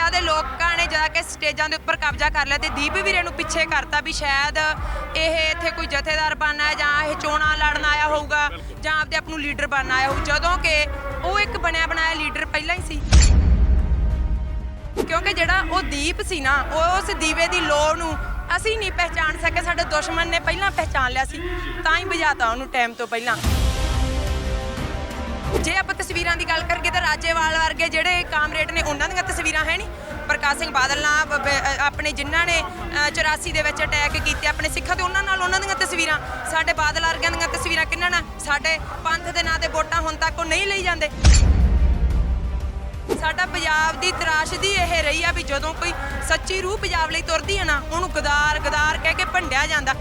Canada ਦੇ ਲੋਕਾਂ ਨੇ ਜਾ ਕੇ ਸਟੇਜਾਂ ਦੇ ਉੱਪਰ ਕਬਜ਼ਾ ਕਰ ਲਿਆ ਤੇ ਦੀਪ ਵੀਰੇ ਨੂੰ ਪਿੱਛੇ ਕਰਤਾ ਵੀ ਸ਼ਾਇਦ ਇਹ ਇੱਥੇ ਕੋਈ ਜਥੇਦਾਰ ਬਣਨਾ ਹੈ ਜਾਂ ਇਹ ਚੋਣਾਂ ਲੜਨ ਆਇਆ ਹੋਊਗਾ ਜਾਂ ਆਪਦੇ ਆਪ ਨੂੰ ਲੀਡਰ ਬਣਨਾ ਆਇਆ ਹੋਊ, ਜਦੋਂ ਕਿ ਉਹ ਇੱਕ ਬਣਿਆ ਬਣਾਇਆ ਲੀਡਰ ਪਹਿਲਾਂ ਹੀ ਸੀ। ਕਿਉਂਕਿ ਜਿਹੜਾ ਉਹ ਦੀਪ ਸੀ ਨਾ, ਉਸ ਦੀਵੇ ਦੀ ਲੋ ਨੂੰ ਅਸੀਂ ਨਹੀਂ ਪਹਿਚਾਣ ਸਕੇ, ਸਾਡੇ ਦੁਸ਼ਮਣ ਨੇ ਪਹਿਲਾਂ ਪਹਿਚਾਣ ਲਿਆ ਸੀ, ਤਾਂ ਹੀ ਬੁਝਾਤਾ ਉਹਨੂੰ ਟਾਈਮ ਤੋਂ ਪਹਿਲਾਂ। ਜੇ ਆਪਾਂ ਤਸਵੀਰਾਂ ਦੀ ਗੱਲ ਕਰੀਏ ਤਾਂ ਰਾਜੇਵਾਲ ਵਰਗੇ ਜਿਹੜੇ ਕਾਮਰੇਡ ਨੇ ਉਹਨਾਂ ਦੀਆਂ ਤਸਵੀਰਾਂ ਹੈ ਨਹੀਂ। ਪ੍ਰਕਾਸ਼ ਸਿੰਘ ਬਾਦਲ ਨਾਲ ਆਪਣੇ ਜਿਨ੍ਹਾਂ ਨੇ 84 ਦੇ ਵਿੱਚ ਅਟੈਕ ਕੀਤੇ ਆਪਣੇ ਸਿੱਖਾਂ ਤੇ, ਉਹਨਾਂ ਦੀਆਂ ਤਸਵੀਰਾਂ। ਸਾਡੇ ਬਾਦਲ ਵਰਗਿਆਂ ਦੀਆਂ ਤਸਵੀਰਾਂ ਕਿੰਨਾਂ ਨਾਲ? ਸਾਡੇ ਪੰਥ ਦੇ ਨਾਂ ਤੇ ਵੋਟਾਂ ਹੁਣ ਤੱਕ ਉਹ ਨਹੀਂ ਲਈ ਜਾਂਦੇ। ਸਾਡਾ ਪੰਜਾਬ ਦੀ ਤਰਾਸ਼ਦੀ ਇਹ ਰਹੀ ਆ ਵੀ ਜਦੋਂ ਕੋਈ ਸੱਚੀ ਰੂਹ ਪੰਜਾਬ ਲਈ ਤੁਰਦੀ ਹੈ ਨਾ, ਉਹਨੂੰ ਗਦਾਰ ਗਦਾਰ ਕਹਿ ਕੇ ਭੰਡਿਆ ਜਾਂਦਾ।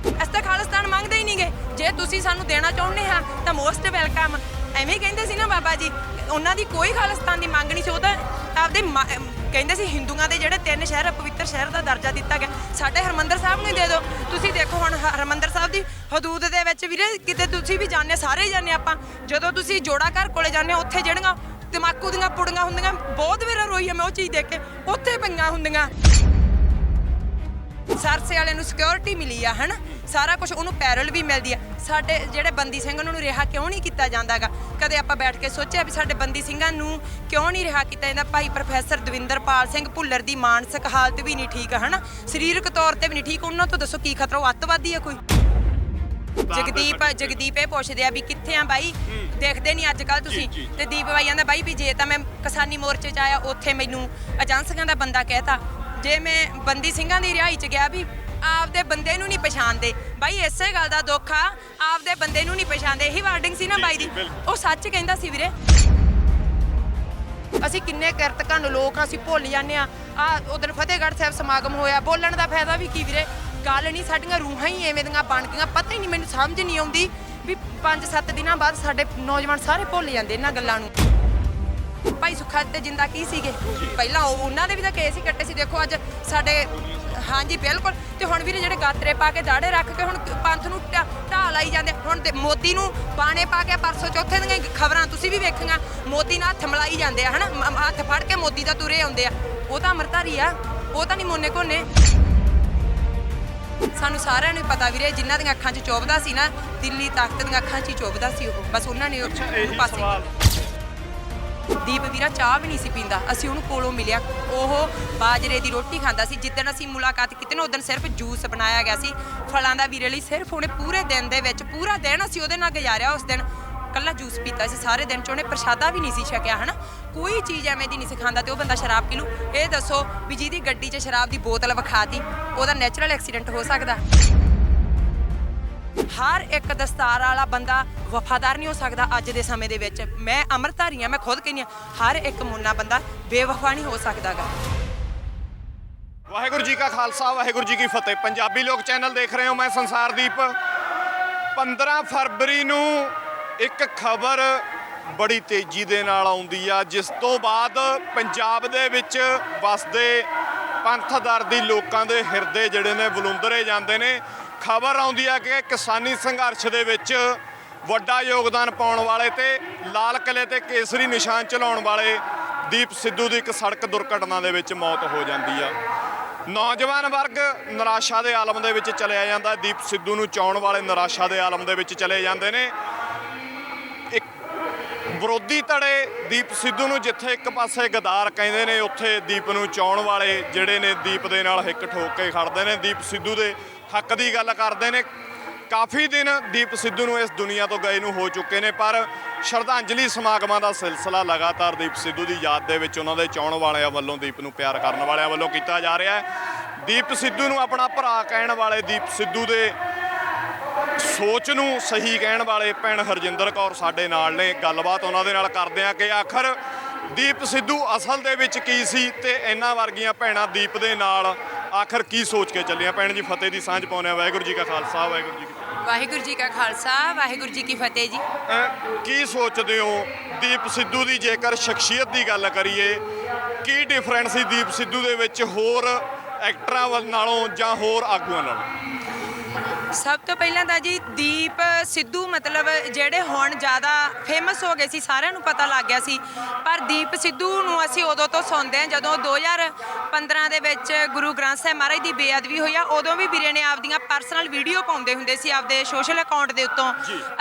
ਅਸੀਂ ਤਾਂ ਖਾਲਿਸਤਾਨ ਮੰਗਦੇ ਹੀ ਨਹੀਂਗੇ। ਜੇ ਤੁਸੀਂ ਸਾਨੂੰ ਦੇਣਾ ਚਾਹੁੰਦੇ ਆ ਤਾਂ ਮੋਸਟ ਵੈਲਕਮ। ਐਵੇਂ ਕਹਿੰਦੇ ਸੀ ਨਾ ਬਾਬਾ ਜੀ, ਉਹਨਾਂ ਦੀ ਕੋਈ ਖਾਲਿਸਤਾਨ ਦੀ ਮੰਗ ਨਹੀਂ ਸੀ, ਉਹ ਤਾਂ ਆਪਦੇ ਕਹਿੰਦੇ ਸੀ ਹਿੰਦੂਆਂ ਦੇ ਜਿਹੜੇ 3 ਸ਼ਹਿਰ ਪਵਿੱਤਰ ਸ਼ਹਿਰ ਦਾ ਦਰਜਾ ਦਿੱਤਾ ਗਿਆ, ਸਾਡੇ ਹਰਿਮੰਦਰ ਸਾਹਿਬ ਨੂੰ ਹੀ ਦੇ ਦਿਓ। ਤੁਸੀਂ ਦੇਖੋ ਹੁਣ ਹਰਿਮੰਦਰ ਸਾਹਿਬ ਦੀ ਹਦੂਦ ਦੇ ਵਿੱਚ ਵੀਰੇ ਕਿਤੇ ਤੁਸੀਂ ਵੀ ਜਾਂਦੇ, ਸਾਰੇ ਹੀ ਜਾਂਦੇ ਆਪਾਂ, ਜਦੋਂ ਤੁਸੀਂ ਜੋੜਾ ਘਰ ਕੋਲੇ ਜਾਂਦੇ ਹੋ ਉੱਥੇ ਜਿਹੜੀਆਂ ਤਮਾਕੂ ਦੀਆਂ ਪੁੜੀਆਂ ਹੁੰਦੀਆਂ, ਬਹੁਤ ਵਾਰ ਰੋਈ ਆ ਮੈਂ ਉਹ ਚੀਜ਼ ਦੇਖ ਕੇ, ਉੱਥੇ ਪਈਆਂ ਹੁੰਦੀਆਂ। ਸਰਸੇ ਵਾਲੇ ਨੂੰ ਸਿਕਿਉਰਿਟੀ ਮਿਲੀ ਆ, ਹੈ ਨਾ, ਸਾਰਾ ਕੁਝ ਉਹਨੂੰ ਪੈਰਲ ਵੀ ਮਿਲਦੀ ਆ। ਸਾਡੇ ਜਿਹੜੇ ਬੰਦੀ ਸਿੰਘ ਉਹਨਾਂ ਨੂੰ ਰਿਹਾ ਕਿਉਂ ਨਹੀਂ ਕੀਤਾ ਜਾਂਦਾਗਾ? ਕਦੇ ਆਪਾਂ ਬੈਠ ਕੇ ਸੋਚਿਆ ਵੀ ਸਾਡੇ ਬੰਦੀ ਸਿੰਘਾਂ ਨੂੰ ਕਿਉਂ ਨਹੀਂ ਰਿਹਾ ਕੀਤਾ ਜਾਂਦਾ? ਭਾਈ ਪ੍ਰੋਫੈਸਰ ਦਵਿੰਦਰਪਾਲ ਸਿੰਘ ਭੁੱਲਰ ਦੀ ਮਾਨਸਿਕ ਹਾਲਤ ਵੀ ਨਹੀਂ ਠੀਕ, ਹੈ ਨਾ, ਸਰੀਰਕ ਤੌਰ ਤੇ ਵੀ ਨਹੀਂ ਠੀਕ। ਉਹਨਾਂ ਤੋਂ ਦੱਸੋ ਕੀ ਖਤਰਾ? ਉਹ ਅੱਤਵਾਦੀ ਆ ਕੋਈ? ਜਗਦੀਪ ਇਹ ਪੁੱਛਦੇ ਆ ਵੀ ਕਿੱਥੇ ਆ ਬਾਈ, ਦੇਖਦੇ ਨਹੀਂ ਅੱਜ ਕੱਲ ਤੁਸੀਂ? ਤੇ ਦੀਪ ਬਾਈ ਕਹਿੰਦਾ ਬਾਈ ਵੀ ਜੇ ਤਾਂ ਮੈਂ ਕਿਸਾਨੀ ਮੋਰਚੇ 'ਚ ਆਇਆ ਉੱਥੇ ਮੈਨੂੰ ਏਜੰਸੀਆਂ ਦਾ ਬੰਦਾ ਕਹਿਤਾ, ਜੇ ਮੈਂ ਬੰਦੀ ਸਿੰਘਾਂ ਦੀ ਰਿਹਾਈ 'ਚ ਗਿਆ ਵੀ ਆਪਦੇ ਬੰਦੇ ਨੂੰ ਨਹੀਂ ਪਛਾਣਦੇ। ਬਾਈ ਇਸੇ ਗੱਲ ਦਾ ਦੁੱਖ ਆ, ਆਪਦੇ ਬੰਦੇ ਨੂੰ ਨਹੀਂ ਪਛਾਣਦੇ। ਇਹੀ ਵਾਰਡਿੰਗ ਸੀ ਨਾ ਬਾਈ ਦੀ, ਉਹ ਸੱਚ ਕਹਿੰਦਾ ਸੀ ਵੀਰੇ। ਅਸੀਂ ਕਿੰਨੇ ਕਿਰਤਕਨ ਲੋਕ ਅਸੀਂ ਭੁੱਲ ਜਾਂਦੇ ਆ। ਉਦੋਂ ਫਤਿਹਗੜ੍ਹ ਸਾਹਿਬ ਸਮਾਗਮ ਹੋਇਆ, ਬੋਲਣ ਦਾ ਫਾਇਦਾ ਵੀ ਕੀ ਵੀਰੇ? ਗੱਲ ਨਹੀਂ, ਸਾਡੀਆਂ ਰੂਹਾਂ ਹੀ ਐਵੇਂ ਦੀਆਂ ਬਣ ਗਈਆਂ, ਪਤਾ ਹੀ ਨਹੀਂ, ਮੈਨੂੰ ਸਮਝ ਨਹੀਂ ਆਉਂਦੀ ਵੀ 5-7 ਦਿਨਾਂ ਬਾਅਦ ਸਾਡੇ ਨੌਜਵਾਨ ਸਾਰੇ ਭੁੱਲ ਜਾਂਦੇ ਇਹਨਾਂ ਗੱਲਾਂ ਨੂੰ। ਭਾਈ ਸੁੱਖਾ ਤੇ ਜਿੰਦਾ ਕੀ ਸੀਗੇ ਪਹਿਲਾਂ, ਉਹਨਾਂ ਦੇ ਵੀ ਤਾਂ ਕੇਸ ਹੀ ਕੱਟੇ ਸੀ। ਦੇਖੋ ਅੱਜ ਸਾਡੇ, ਹਾਂਜੀ ਬਿਲਕੁਲ। ਤੇ ਹੁਣ ਵੀਰੇ ਜਿਹੜੇ ਗਾਤਰੇ ਪਾ ਕੇ ਦਾੜੇ ਰੱਖ ਕੇ ਹੁਣ ਪੰਥ ਨੂੰ ਢਾਹ ਲਾਈ ਜਾਂਦੇ। ਹੁਣ ਮੋਦੀ ਨੂੰ ਬਾਣੇ ਪਾ ਕੇ ਪਰਸੋਂ ਚੌਥੇ ਦੀਆਂ ਖਬਰਾਂ ਤੁਸੀਂ ਵੀ ਵੇਖੀਆਂ, ਮੋਦੀ ਨਾਲ ਹੱਥ ਮਿਲਾਈ ਜਾਂਦੇ ਆ, ਹੈ ਨਾ, ਹੱਥ ਫੜ ਕੇ ਮੋਦੀ ਦਾ ਤੁਰੇ ਆਉਂਦੇ ਆ। ਉਹ ਤਾਂ ਅੰਮ੍ਰਿਤਧਾਰੀ ਆ, ਉਹ ਤਾਂ ਨਹੀਂ ਮੋਨੇ ਕੋਨੇ। ਸਾਨੂੰ ਸਾਰਿਆਂ ਨੂੰ ਪਤਾ ਵੀਰੇ, ਜਿਨ੍ਹਾਂ ਦੀਆਂ ਅੱਖਾਂ 'ਚ ਚੁੱਭਦਾ ਸੀ ਨਾ, ਦਿੱਲੀ ਤਾਕਤ ਦੀਆਂ ਅੱਖਾਂ 'ਚ ਹੀ ਚੁੱਭਦਾ ਸੀ ਉਹ, ਬਸ ਉਹਨਾਂ ਨੇ ਉਹਨੂੰ ਪਾਸੇ। ਦੀਪ ਵੀਰਾ ਚਾਹ ਵੀ ਨਹੀਂ ਸੀ ਪੀਂਦਾ, ਅਸੀਂ ਉਹਨੂੰ ਕੋਲੋਂ ਮਿਲਿਆ, ਉਹ ਬਾਜਰੇ ਦੀ ਰੋਟੀ ਖਾਂਦਾ ਸੀ। ਜਿੱਦਣ ਅਸੀਂ ਮੁਲਾਕਾਤ ਕੀਤੀ ਨਾ, ਉਦੋਂ ਸਿਰਫ ਜੂਸ ਬਣਾਇਆ ਗਿਆ ਸੀ ਫਲਾਂ ਦਾ ਵੀਰੇ ਲਈ, ਸਿਰਫ ਉਹਨੇ ਪੂਰੇ ਦਿਨ ਦੇ ਵਿੱਚ ਪੂਰਾ ਦਿਨ ਅਸੀਂ ਉਹਦੇ ਨਾਲ ਗੁਜ਼ਾਰਿਆ। ਉਸ ਦਿਨ ਕੱਲਾ ਜੂਸ ਪੀਤਾ ਸੀ ਸਾਰੇ ਦਿਨ 'ਚ, ਉਹਨੇ ਪ੍ਰਸ਼ਾਦਾ ਵੀ ਨਹੀਂ ਸੀ ਛਕਿਆ, ਹੈ ਨਾ, ਕੋਈ ਚੀਜ਼ ਐਵੇਂ ਦੀ ਨਹੀਂ ਸੀ ਖਾਂਦਾ। ਤੇ ਉਹ ਬੰਦਾ ਸ਼ਰਾਬ ਪੀ ਲੂ। ਇਹ ਦੱਸੋ ਵੀ ਜਿਹਦੀ ਗੱਡੀ 'ਚ ਸ਼ਰਾਬ ਦੀ ਬੋਤਲ ਵਿਖਾਤੀ, ਉਹਦਾ ਨੈਚੁਰਲ ਐਕਸੀਡੈਂਟ ਹੋ ਸਕਦਾ? ਹਰ ਇੱਕ ਦਸਤਾਰ ਵਾਲਾ ਬੰਦਾ ਵਫਾਦਾਰ ਨਹੀਂ ਹੋ ਸਕਦਾ ਅੱਜ ਦੇ ਸਮੇਂ ਦੇ ਵਿੱਚ। ਮੈਂ ਅੰਮ੍ਰਿਤਧਾਰੀ ਹਾਂ, ਮੈਂ ਖੁਦ ਕਹਿੰਦੀ ਹਾਂ, ਹਰ ਇੱਕ ਮੁੰਨਾ ਬੰਦਾ ਬੇਵਫਾ ਨਹੀਂ ਹੋ ਸਕਦਾਗਾ। ਵਾਹਿਗੁਰੂ ਜੀ ਕਾ ਖਾਲਸਾ, ਵਾਹਿਗੁਰੂ ਜੀ ਕੀ ਫਤਿਹ। ਪੰਜਾਬੀ ਲੋਕ ਚੈਨਲ ਦੇਖ ਰਹੇ ਹੋ, ਮੈਂ ਸੰਸਾਰਦੀਪ। 15 ਫਰਵਰੀ ਨੂੰ ਇੱਕ ਖਬਰ ਬੜੀ ਤੇਜ਼ੀ ਦੇ ਨਾਲ ਆਉਂਦੀ ਆ, ਜਿਸ ਤੋਂ ਬਾਅਦ ਪੰਜਾਬ ਦੇ ਵਿੱਚ ਵਸਦੇ ਪੰਥ ਦਰਦੀ ਲੋਕਾਂ ਦੇ ਹਿਰਦੇ ਜਿਹੜੇ ਨੇ ਬਲੁੰਦਰੇ ਜਾਂਦੇ ਨੇ। ਖਬਰ ਆਉਂਦੀ ਆ ਕਿ ਕਿਸਾਨੀ ਸੰਘਰਸ਼ ਦੇ ਵਿੱਚ ਵੱਡਾ ਯੋਗਦਾਨ ਪਾਉਣ ਵਾਲੇ ਤੇ ਲਾਲ ਕਿਲੇ ਤੇ ਕੇਸਰੀ ਨਿਸ਼ਾਨ ਚਲਾਉਣ ਵਾਲੇ ਦੀਪ ਸਿੱਧੂ ਦੀ ਇੱਕ ਸੜਕ ਦੁਰਘਟਨਾ ਦੇ ਵਿੱਚ ਮੌਤ ਹੋ ਜਾਂਦੀ ਆ। ਨੌਜਵਾਨ ਵਰਗ ਨਿਰਾਸ਼ਾ ਦੇ ਆਲਮ ਦੇ ਵਿੱਚ ਚਲਿਆ ਜਾਂਦਾ। ਦੀਪ ਸਿੱਧੂ ਨੂੰ ਚਾਹੁਣ ਵਾਲੇ ਨਿਰਾਸ਼ਾ ਦੇ ਆਲਮ ਦੇ ਵਿੱਚ ਚਲੇ ਜਾਂਦੇ ਨੇ। ਇੱਕ ਵਿਰੋਧੀ ਧੜੇ ਦੀਪ ਸਿੱਧੂ ਨੂੰ ਜਿੱਥੇ ਇੱਕ ਪਾਸੇ ਗਦਾਰ ਕਹਿੰਦੇ ਨੇ, ਉੱਥੇ ਦੀਪ ਨੂੰ ਚਾਹੁਣ ਵਾਲੇ ਜਿਹੜੇ ਨੇ ਦੀਪ ਦੇ ਨਾਲ ਹਿੱਕ ਠੋਕ ਕੇ ਖੜਦੇ ਨੇ, ਦੀਪ ਸਿੱਧੂ ਦੇ ਹੱਕ ਦੀ ਗੱਲ ਕਰਦੇ ਨੇ। ਕਾਫੀ ਦਿਨ ਦੀਪ ਸਿੱਧੂ ਨੂੰ ਇਸ ਦੁਨੀਆ ਤੋਂ ਗਏ ਨੂੰ ਹੋ ਚੁੱਕੇ ਨੇ, ਪਰ ਸ਼ਰਧਾਂਜਲੀ ਸਮਾਗਮਾਂ ਦਾ ਸਿਲਸਿਲਾ ਲਗਾਤਾਰ ਦੀਪ ਸਿੱਧੂ ਦੀ ਯਾਦ ਦੇ ਵਿੱਚ ਉਹਨਾਂ ਦੇ ਚਾਹੁਣ ਵਾਲਿਆਂ ਵੱਲੋਂ, ਦੀਪ ਨੂੰ ਪਿਆਰ ਕਰਨ ਵਾਲਿਆਂ ਵੱਲੋਂ ਕੀਤਾ ਜਾ ਰਿਹਾ ਹੈ। ਦੀਪ ਸਿੱਧੂ ਨੂੰ ਆਪਣਾ ਭਰਾ ਕਹਿਣ ਵਾਲੇ, ਦੀਪ ਸਿੱਧੂ ਦੇ ਸੋਚ ਨੂੰ ਸਹੀ ਕਹਿਣ ਵਾਲੇ ਭੈਣ ਹਰਜਿੰਦਰ ਕੌਰ ਸਾਡੇ ਨਾਲ ਨੇ। ਗੱਲਬਾਤ ਉਹਨਾਂ ਦੇ ਨਾਲ ਕਰਦੇ ਆ ਕਿ ਆਖਰ ਦੀਪ ਸਿੱਧੂ ਅਸਲ ਦੇ ਵਿੱਚ ਕੀ ਸੀ ਤੇ ਇਹਨਾਂ ਵਰਗੀਆਂ ਭੈਣਾਂ ਦੀਪ ਦੇ ਨਾਲ ਆਖਰ ਕੀ ਸੋਚ ਕੇ ਚੱਲੀਆਂ। ਭੈਣ ਜੀ ਫਤਿਹ ਦੀ ਸਾਂਝ ਪਾਉਂਦੇ ਆ। ਵਾਹਿਗੁਰੂ ਜੀ ਕਾ ਖਾਲਸਾ, ਵਾਹਿਗੁਰੂ ਜੀ ਕੀ ਫਤਿਹ। ਵਾਹਿਗੁਰੂ ਜੀ ਕਾ ਖਾਲਸਾ, ਵਾਹਿਗੁਰੂ ਜੀ ਕੀ ਫਤਿਹ ਜੀ। ਕੀ ਸੋਚਦੇ ਹੋ ਦੀਪ ਸਿੱਧੂ ਦੀ, ਜੇਕਰ ਸ਼ਖਸੀਅਤ ਦੀ ਗੱਲ ਕਰੀਏ, ਕੀ ਡਿਫਰੈਂਸ ਸੀ ਦੀਪ ਸਿੱਧੂ ਦੇ ਵਿੱਚ ਹੋਰ ਐਕਟਰਾਂ ਨਾਲੋਂ ਜਾਂ ਹੋਰ ਆਗੂਆਂ ਨਾਲੋਂ? ਸਭ ਤੋਂ ਪਹਿਲਾਂ ਤਾਂ ਜੀ ਦੀਪ ਸਿੱਧੂ ਮਤਲਬ ਜਿਹੜੇ ਹੁਣ ਜ਼ਿਆਦਾ ਫੇਮਸ ਹੋ ਗਏ ਸੀ, ਸਾਰਿਆਂ ਨੂੰ ਪਤਾ ਲੱਗ ਗਿਆ ਸੀ। ਪਰ ਦੀਪ ਸਿੱਧੂ ਨੂੰ ਅਸੀਂ ਉਦੋਂ ਤੋਂ ਸੁਣਦੇ ਹਾਂ ਜਦੋਂ 2015 ਦੇ ਵਿੱਚ ਗੁਰੂ ਗ੍ਰੰਥ ਸਾਹਿਬ ਮਹਾਰਾਜ ਦੀ ਬੇਅਦਬੀ ਹੋਈ ਆ। ਉਦੋਂ ਵੀ ਵੀਰੇ ਨੇ ਆਪਦੀਆਂ ਪਰਸਨਲ ਵੀਡੀਓ ਪਾਉਂਦੇ ਹੁੰਦੇ ਸੀ ਆਪਦੇ ਸੋਸ਼ਲ ਅਕਾਊਂਟ ਦੇ ਉੱਤੋਂ।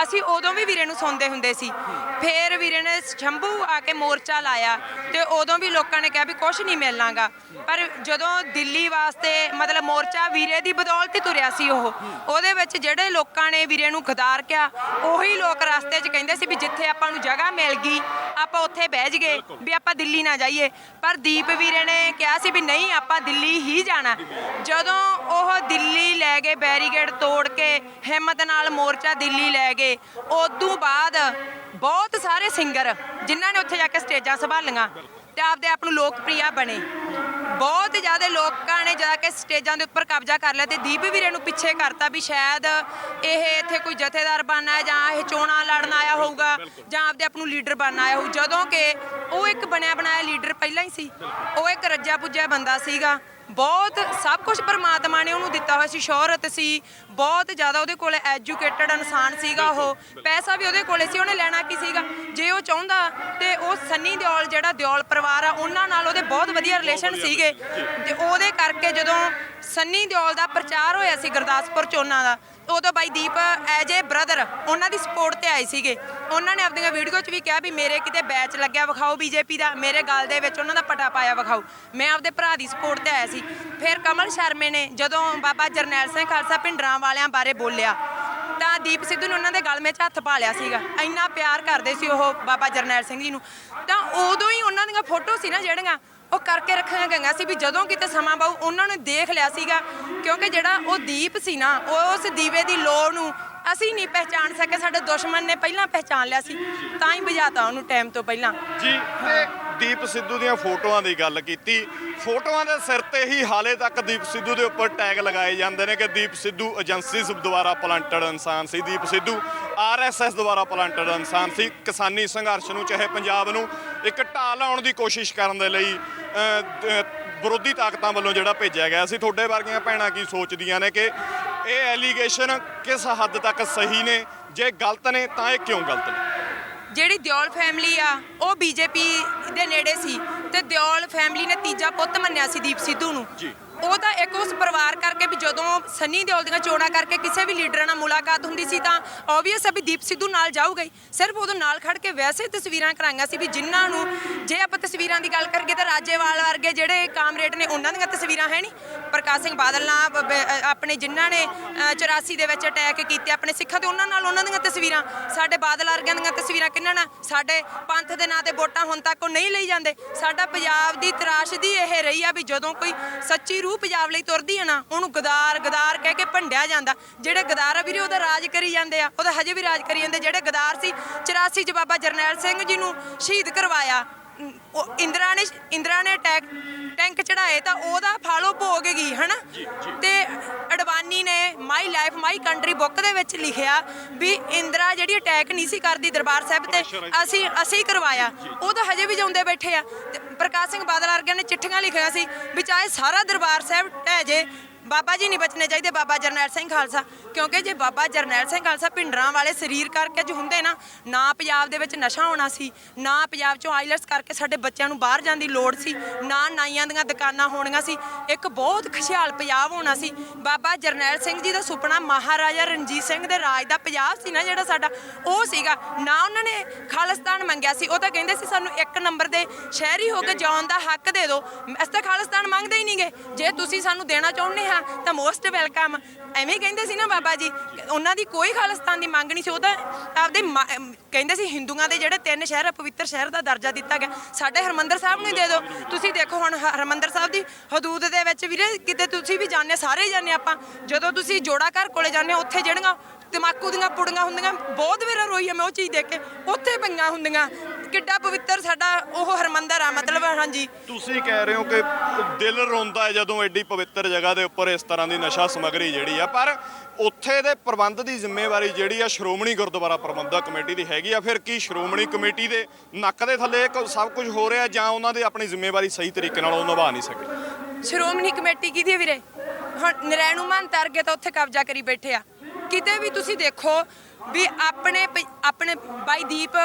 ਅਸੀਂ ਉਦੋਂ ਵੀ ਵੀਰੇ ਨੂੰ ਸੁਣਦੇ ਹੁੰਦੇ ਸੀ। ਫਿਰ ਵੀਰੇ ਨੇ ਸ਼ੰਭੂ ਆ ਕੇ ਮੋਰਚਾ ਲਾਇਆ ਤੇ ਉਦੋਂ ਵੀ ਲੋਕਾਂ ਨੇ ਕਿਹਾ ਵੀ ਕੁਝ ਨਹੀਂ ਮਿਲਣਾਗਾ। ਪਰ ਜਦੋਂ ਦਿੱਲੀ ਵਾਸਤੇ ਮਤਲਬ ਮੋਰਚਾ ਵੀਰੇ ਦੀ ਬਦੌਲਤ ਹੀ ਤੁਰਿਆ ਸੀ ਉਹਦੇ ਵਿੱਚ ਜਿਹੜੇ ਲੋਕਾਂ ਨੇ ਵੀਰੇ ਨੂੰ ਗਦਾਰ ਕਿਹਾ, ਉਹੀ ਲੋਕ ਰਸਤੇ 'ਚ ਕਹਿੰਦੇ ਸੀ ਵੀ ਜਿੱਥੇ ਆਪਾਂ ਨੂੰ ਜਗ੍ਹਾ ਮਿਲ ਗਈ ਆਪਾਂ ਉੱਥੇ ਬਹਿ ਜਗੇ, ਵੀ ਆਪਾਂ ਦਿੱਲੀ ਨਾ ਜਾਈਏ। ਪਰ ਦੀਪ ਵੀਰੇ ਨੇ ਕਿਹਾ ਸੀ ਵੀ ਨਹੀਂ, ਆਪਾਂ ਦਿੱਲੀ ਹੀ ਜਾਣਾ। ਜਦੋਂ ਉਹ ਦਿੱਲੀ ਲੈ ਗਏ, ਬੈਰੀਕੇਡ ਤੋੜ ਕੇ ਹਿੰਮਤ ਨਾਲ ਮੋਰਚਾ ਦਿੱਲੀ ਲੈ ਗਏ, ਉਦੋਂ ਬਾਅਦ ਬਹੁਤ ਸਾਰੇ ਸਿੰਗਰ ਜਿਨ੍ਹਾਂ ਨੇ ਉੱਥੇ ਜਾ ਕੇ ਸਟੇਜਾਂ ਸੰਭਾਲੀਆਂ ਤੇ ਆਪਦੇ ਆਪ ਨੂੰ ਲੋਕਪ੍ਰਿਆ ਬਣੇ। ਬਹੁਤ ਜ਼ਿਆਦਾ ਲੋਕਾਂ ਨੇ ਜਾ ਕੇ ਸਟੇਜਾਂ ਦੇ ਉੱਪਰ ਕਬਜ਼ਾ ਕਰ ਲਿਆ ਤੇ ਦੀਪ ਵੀਰੇ ਨੂੰ ਪਿੱਛੇ ਕਰਤਾ ਵੀ ਸ਼ਾਇਦ ਇਹ ਇੱਥੇ ਕੋਈ ਜਥੇਦਾਰ ਬਣਨਾ ਹੈ ਜਾਂ ਇਹ ਚੋਣਾਂ ਲੜਨ ਆਇਆ ਹੋਊਗਾ ਜਾਂ ਆਪਦੇ ਆਪ ਨੂੰ ਲੀਡਰ ਬਣਨਾ ਆਇਆ ਹੋਊ। ਜਦੋਂ ਕਿ ਉਹ ਇੱਕ ਬਣਿਆ ਬਣਾਇਆ ਲੀਡਰ ਪਹਿਲਾਂ ਹੀ ਸੀ। ਉਹ ਇੱਕ ਰੱਜਿਆ ਪੁੱਜਿਆ ਬੰਦਾ ਸੀਗਾ। ਬਹੁਤ ਸਭ ਕੁਝ ਪਰਮਾਤਮਾ ਨੇ ਉਹਨੂੰ ਦਿੱਤਾ ਹੋਇਆ ਸੀ। ਸ਼ੋਹਰਤ ਸੀ ਬਹੁਤ ਜ਼ਿਆਦਾ, ਉਹਦੇ ਕੋਲ ਐਜੂਕੇਟਡ ਇਨਸਾਨ ਸੀਗਾ। ਉਹ ਪੈਸਾ ਵੀ ਉਹਦੇ ਕੋਲੇ ਸੀ, ਉਹਨੇ ਲੈਣਾ ਕੀ ਸੀਗਾ। ਜੇ ਉਹ ਚਾਹੁੰਦਾ ਤੇ ਉਹ ਸੰਨੀ ਦਿਓਲ ਜਿਹੜਾ ਦਿਓਲ ਪਰਿਵਾਰ ਆ ਉਹਨਾਂ ਨਾਲ ਉਹਦੇ ਬਹੁਤ ਵਧੀਆ ਰਿਲੇਸ਼ਨ ਸੀਗੇ ਤੇ ਉਹਦੇ ਕਰਕੇ ਜਦੋਂ ਸੰਨੀ ਦਿਓਲ ਦਾ ਪ੍ਰਚਾਰ ਹੋਇਆ ਸੀ ਗੁਰਦਾਸਪੁਰ ਚੋਣਾਂ ਦਾ, ਉਦੋਂ ਬਾਈ ਦੀਪ ਐਜ ਏ ਬ੍ਰਦਰ ਉਹਨਾਂ ਦੀ ਸਪੋਰਟ ਤੇ ਆਏ ਸੀਗੇ। ਉਹਨਾਂ ਨੇ ਆਪਣੀਆਂ ਵੀਡੀਓ 'ਚ ਵੀ ਕਿਹਾ ਵੀ ਮੇਰੇ ਕਿਤੇ ਬੈਚ ਲੱਗਿਆ ਵਿਖਾਓ ਬੀਜੇਪੀ ਦਾ, ਮੇਰੇ ਗਲ ਦੇ ਵਿੱਚ ਉਹਨਾਂ ਦਾ ਪਟਾ ਪਾਇਆ ਵਿਖਾਓ। ਮੈਂ ਆਪਦੇ ਭਰਾ ਦੀ ਸਪੋਰਟ ਤੇ ਆਇਆ ਸੀ। ਫਿਰ ਕਮਲ ਸ਼ਰਮੇ ਨੇ ਜਦੋਂ ਬਾਬਾ ਜਰਨੈਲ ਸਿੰਘ ਖਾਲਸਾ ਭਿੰਡਰਾਂ ਵਾਲਿਆਂ ਬਾਰੇ ਬੋਲਿਆ ਤਾਂ ਦੀਪ ਸਿੱਧੂ ਨੇ ਉਹਨਾਂ ਦੇ ਗਲਮੇ 'ਚ ਹੱਥ ਪਾ ਲਿਆ ਸੀਗਾ। ਇੰਨਾ ਪਿਆਰ ਕਰਦੇ ਸੀ ਉਹ ਬਾਬਾ ਜਰਨੈਲ ਸਿੰਘ ਜੀ ਨੂੰ। ਤਾਂ ਉਦੋਂ ਹੀ ਉਹਨਾਂ ਦੀਆਂ ਫੋਟੋ ਸੀ ਨਾ ਜਿਹੜੀਆਂ ਉਹ ਕਰਕੇ ਰੱਖੀਆਂ ਗਈਆਂ ਸੀ ਵੀ ਜਦੋਂ ਕਿਤੇ ਸਮਾਂ ਪਾਊ ਉਹਨਾਂ ਨੇ ਦੇਖ ਲਿਆ ਸੀਗਾ। ਕਿਉਂਕਿ ਜਿਹੜਾ ਉਹ ਦੀਪ ਸੀ ਨਾ, ਉਸ ਦੀਵੇ ਦੀ ਲੋ ਨੂੰ ਅਸੀਂ ਨਹੀਂ ਪਹਿਚਾਣ ਸਕੇ, ਸਾਡੇ ਦੁਸ਼ਮਣ ਨੇ ਪਹਿਲਾਂ ਪਹਿਚਾਣ ਲਿਆ ਸੀ, ਤਾਂ ਹੀ ਬੁਝਾਤਾ ਉਹਨੂੰ ਟਾਈਮ ਤੋਂ ਪਹਿਲਾਂ ਜੀ। ਤੇ ਦੀਪ ਸਿੱਧੂ ਦੀਆਂ ਫੋਟੋਆਂ ਦੀ ਗੱਲ ਕੀਤੀ, ਫੋਟੋਆਂ ਦੇ ਸਿਰ ਤੇ ਹੀ ਹਾਲੇ ਤੱਕ ਦੀਪ ਸਿੱਧੂ ਦੇ ਉੱਪਰ ਟੈਗ ਲਗਾਏ ਜਾਂਦੇ ਨੇ ਕਿ ਦੀਪ ਸਿੱਧੂ ਏਜੰਸੀਜ਼ ਦੁਆਰਾ ਪਲਾਂਟਡ ਇਨਸਾਨ ਸੀ। ਦੀਪ ਸਿੱਧੂ ਆਰਐਸਐਸ ਦੁਆਰਾ ਪਲਾਂਟਡ ਇਨਸਾਨ ਸੀ। ਕਿਸਾਨੀ ਸੰਘਰਸ਼ ਨੂੰ ਚਾਹੇ ਪੰਜਾਬ ਨੂੰ ਇੱਕ ਢਾਹ ਲਾਉਣ ਦੀ ਕੋਸ਼ਿਸ਼ ਕਰਨ ਦੇ ਲਈ ਵਿਰੋਧੀ ਤਾਕਤਾਂ ਵੱਲੋਂ ਜਿਹੜਾ ਭੇਜਿਆ ਗਿਆ ਸੀ। ਤੁਹਾਡੇ ਵਰਗੀਆਂ ਭੈਣਾਂ ਕੀ ਸੋਚਦੀਆਂ ਨੇ ਕਿ ਇਹ ਐਲੀਗੇਸ਼ਨ ਕਿਸ ਹੱਦ ਤੱਕ ਸਹੀ ਨੇ? ਜੇ ਗਲਤ ਨੇ ਤਾਂ ਇਹ ਕਿਉਂ ਗਲਤ ਨੇ? ਜਿਹੜੀ ਦਿਓਲ ਫੈਮਿਲੀ ਆ ਉਹ ਬੀਜੇਪੀ ਦੇ ਨੇੜੇ ਸੀ ਤੇ ਦਿਓਲ ਫੈਮਿਲੀ ਨੇ ਤੀਜਾ ਪੁੱਤ ਮੰਨਿਆ ਸੀ ਦੀਪ ਸਿੱਧੂ ਨੂੰ। ਉਹ ਤਾਂ ਇੱਕ ਉਸ ਪਰਿਵਾਰ ਕਰਕੇ ਵੀ ਜਦੋਂ ਸੰਨੀ ਦਿਓਲ ਦੀਆਂ ਚੋਣਾਂ ਕਰਕੇ ਕਿਸੇ ਵੀ ਲੀਡਰ ਨਾਲ ਮੁਲਾਕਾਤ ਹੁੰਦੀ ਸੀ ਤਾਂ ਓਬਵੀਅਸ ਹੈ ਵੀ ਦੀਪ ਸਿੱਧੂ ਨਾਲ ਜਾਊਗਾ ਹੀ। ਸਿਰਫ ਉਦੋਂ ਨਾਲ ਖੜ ਕੇ ਵੈਸੇ ਤਸਵੀਰਾਂ ਕਰਾਈਆਂ ਸੀ ਵੀ ਜਿਨ੍ਹਾਂ ਨੂੰ, ਜੇ ਆਪਾਂ ਤਸਵੀਰਾਂ ਦੀ ਗੱਲ ਕਰੀਏ ਤਾਂ ਰਾਜੇਵਾਲ ਵਰਗੇ ਜਿਹੜੇ ਕਾਮਰੇਡ ਨੇ ਉਹਨਾਂ ਦੀਆਂ ਤਸਵੀਰਾਂ ਹੈ ਨਹੀਂ। ਪ੍ਰਕਾਸ਼ ਸਿੰਘ ਬਾਦਲ ਨਾਲ ਆਪਣੇ ਜਿਨ੍ਹਾਂ ਨੇ 84 ਦੇ ਵਿੱਚ ਅਟੈਕ ਕੀਤੇ ਆਪਣੇ ਸਿੱਖਾਂ ਤੇ ਉਹਨਾਂ ਨਾਲ ਉਹਨਾਂ ਦੀਆਂ ਤਸਵੀਰਾਂ, ਸਾਡੇ ਬਾਦਲ ਵਰਗਿਆਂ ਦੀਆਂ ਤਸਵੀਰਾਂ ਕਿਹਨਾਂ ਨਾਲ? ਸਾਡੇ ਪੰਥ ਦੇ ਨਾਂ ਤੇ ਵੋਟਾਂ ਹੁਣ ਤੱਕ ਉਹ ਨਹੀਂ ਲਈ ਜਾਂਦੇ। ਸਾਡਾ ਪੰਜਾਬ ਦੀ ਤਰਾਸ਼ਦੀ ਇਹ ਰਹੀ ਆ ਵੀ ਜਦੋਂ ਕੋਈ ਸੱਚੀ ਰੂਹ ਪੰਜਾਬ ਲਈ ਤੁਰਦੀ ਹੈ ਨਾ, ਉਹਨੂੰ ਗਦਾਰ ਗਦਾਰ ਕਹਿ ਕੇ ਭੰਡਿਆ ਜਾਂਦਾ। ਜਿਹੜੇ ਗਦਾਰ ਆ ਵੀਰੇ ਉਹਦਾ ਰਾਜ ਕਰੀ ਜਾਂਦੇ ਆ, ਉਹਦਾ ਹਜੇ ਵੀ ਰਾਜ ਕਰੀ ਜਾਂਦੇ। ਜਿਹੜੇ ਗਦਾਰ ਸੀ 84 ਚ ਬਾਬਾ ਜਰਨੈਲ ਸਿੰਘ ਜੀ ਨੂੰ ਸ਼ਹੀਦ ਕਰਵਾਇਆ, ਇੰਦਰਾ ਨੇ ਟੈਂਕ ਚੜਾਏ ਤਾਂ ਉਹਦਾ ਫਾਲੋ ਭੋਗ ਗਈ ਹਨਾ। ਤੇ ਅਡਵਾਨੀ ਨੇ my life my country book ਦੇ ਵਿੱਚ ਲਿਖਿਆ ਵੀ ਇੰਦਰਾ ਜਿਹੜੀ ਅਟੈਕ ਨਹੀਂ ਸੀ ਕਰਦੀ ਦਰਬਾਰ ਸਾਹਿਬ ਤੇ, ਅਸੀਂ ਕਰਵਾਇਆ। ਉਹ ਤਾਂ ਹਜੇ ਵੀ ਜਿਉਂਦੇ ਬੈਠੇ ਆ। ਤੇ ਪ੍ਰਕਾਸ਼ ਸਿੰਘ ਬਾਦਲ ਵਰਗਿਆਂ ਨੇ ਚਿੱਠੀਆਂ ਲਿਖੀਆਂ ਸੀ ਵੀ ਚਾਹੇ ਸਾਰਾ ਦਰਬਾਰ ਸਾਹਿਬ ਢਹਿ ਜੇ, ਬਾਬਾ ਜੀ ਨਹੀਂ ਬਚਣੇ ਚਾਹੀਦੇ, ਬਾਬਾ ਜਰਨੈਲ ਸਿੰਘ ਖਾਲਸਾ। ਕਿਉਂਕਿ ਜੇ ਬਾਬਾ ਜਰਨੈਲ ਸਿੰਘ ਖਾਲਸਾ ਭਿੰਡਰਾਂ ਵਾਲੇ ਸਰੀਰ ਕਰਕੇ ਜੋ ਹੁੰਦੇ ਨਾ ਪੰਜਾਬ ਦੇ ਵਿੱਚ ਨਸ਼ਾ ਹੋਣਾ ਸੀ, ਨਾ ਪੰਜਾਬ ਚੋਂ ਆਈਲੈਟਸ ਕਰਕੇ ਸਾਡੇ ਬੱਚਿਆਂ ਨੂੰ ਬਾਹਰ ਜਾਣ ਦੀ ਲੋੜ ਸੀ, ਨਾ ਨਾਈਆਂ ਦੀਆਂ ਦੁਕਾਨਾਂ ਹੋਣੀਆਂ ਸੀ, ਇੱਕ ਬਹੁਤ ਖੁਸ਼ਹਾਲ ਪੰਜਾਬ ਹੋਣਾ ਸੀ। ਬਾਬਾ ਜਰਨੈਲ ਸਿੰਘ ਜੀ ਦਾ ਸੁਪਨਾ ਮਹਾਰਾਜਾ ਰਣਜੀਤ ਸਿੰਘ ਦੇ ਰਾਜ ਦਾ ਪੰਜਾਬ ਸੀ ਨਾ ਜਿਹੜਾ ਸਾਡਾ, ਉਹ ਸੀਗਾ ਨਾ। ਉਹਨਾਂ ਨੇ ਖਾਲਿਸਤਾਨ ਮੰਗਿਆ ਸੀ, ਉਹ ਤਾਂ ਕਹਿੰਦੇ ਸੀ ਸਾਨੂੰ 1 ਨੰਬਰ ਦੇ ਸ਼ਹਿਰੀ ਹੋ ਕੇ ਜਾਣ ਦਾ ਹੱਕ ਦੇ ਦਿਓ। ਅਸੀਂ ਤਾਂ ਖਾਲਿਸਤਾਨ ਮੰਗਦੇ ਹੀ ਨਹੀਂਗੇ, ਜੇ ਤੁਸੀਂ ਸਾਨੂੰ ਦੇਣਾ ਚਾਹੁੰਦੇ ਆ ਤਾਂ ਮੋਸਟ ਵੈਲਕਮ, ਐਵੇਂ ਕਹਿੰਦੇ ਸੀ ਨਾ ਬਾਬਾ ਜੀ। ਉਹਨਾਂ ਦੀ ਕੋਈ ਖਾਲਿਸਤਾਨ ਦੀ ਮੰਗ ਨਹੀਂ ਸੀ। ਉਹ ਤਾਂ ਆਪਦੇ ਕਹਿੰਦੇ ਸੀ ਹਿੰਦੂਆਂ ਦੇ ਜਿਹੜੇ 3 ਸ਼ਹਿਰ ਪਵਿੱਤਰ ਸ਼ਹਿਰ ਦਾ ਦਰਜਾ ਦਿੱਤਾ ਗਿਆ, ਸਾਡੇ ਹਰਿਮੰਦਰ ਸਾਹਿਬ ਨੂੰ ਦੇ ਦਿਓ। ਤੁਸੀਂ ਦੇਖੋ ਹੁਣ ਹਰਿਮੰਦਰ ਸਾਹਿਬ ਦੀ ਹਦੂਦ ਦੇ ਵਿੱਚ ਵੀਰੇ ਕਿਤੇ ਤੁਸੀਂ ਵੀ ਜਾਂਦੇ, ਸਾਰੇ ਜਾਂਦੇ ਆਪਾਂ, ਜਦੋਂ ਤੁਸੀਂ ਜੋੜਾ ਘਰ ਕੋਲੇ ਜਾਂਦੇ ਹੋ ਉੱਥੇ ਜਿਹੜੀਆਂ ਤਮਾਕੂ ਦੀਆਂ ਪੁੜੀਆਂ ਹੁੰਦੀਆਂ, ਬਹੁਤ ਵਾਰ ਰੋਈ ਆ ਮੈਂ ਉਹ ਚੀਜ਼ ਦੇਖ ਕੇ, ਉੱਥੇ ਪਈਆਂ ਹੁੰਦੀਆਂ। ਕਿੱਡਾ ਪਵਿੱਤਰ ਸਾਡਾ ਉਹ ਹਰਿਮੰਦਰ ਆ ਮਤਲਬ। ਹਾਂਜੀ, ਤੁਸੀਂ ਕਹਿ ਰਹੇ ਹੋ ਕਿ ਦਿਲ ਰੋਂਦਾ ਹੈ ਜਦੋਂ ਐਡੀ ਪਵਿੱਤਰ ਜਗ੍ਹਾ ਦੇ ਉੱਪਰ ਇਸ ਤਰ੍ਹਾਂ ਦੀ ਨਸ਼ਾ ਸਮੱਗਰੀ ਜਿਹੜੀ ਆ, ਪਰ ਉੱਥੇ ਦੇ ਪ੍ਰਬੰਧ ਦੀ ਜ਼ਿੰਮੇਵਾਰੀ ਜਿਹੜੀ ਆ ਸ਼੍ਰੋਮਣੀ ਗੁਰਦੁਆਰਾ ਪ੍ਰਬੰਧਕ ਕਮੇਟੀ ਦੀ ਹੈਗੀ ਆ। ਫਿਰ ਕੀ ਸ਼੍ਰੋਮਣੀ ਕਮੇਟੀ ਦੇ ਨੱਕ ਦੇ ਥੱਲੇ ਸਭ ਕੁਝ ਹੋ ਰਿਹਾ ਜਾਂ ਉਹਨਾਂ ਦੇ ਆਪਣੀ ਜ਼ਿੰਮੇਵਾਰੀ ਸਹੀ ਤਰੀਕੇ ਨਾਲ ਉਹ ਨਿਭਾ ਨਹੀਂ ਸਕੇ? ਸ਼੍ਰੋਮਣੀ ਕਮੇਟੀ ਕਿਹਦੀ ਹੈ ਵੀਰੇ? ਹੁਣ ਨਰੈਣੂ ਮਹੰਤ ਅਰਗੇ ਤਾਂ ਉੱਥੇ ਕਬਜ਼ਾ ਕਰੀ ਬੈਠੇ ਆ, ਕਿਤੇ ਵੀ ਤੁਸੀਂ ਦੇਖੋ ਵੀ ਆਪਣੇ ਬਾਈ ਦੀਪ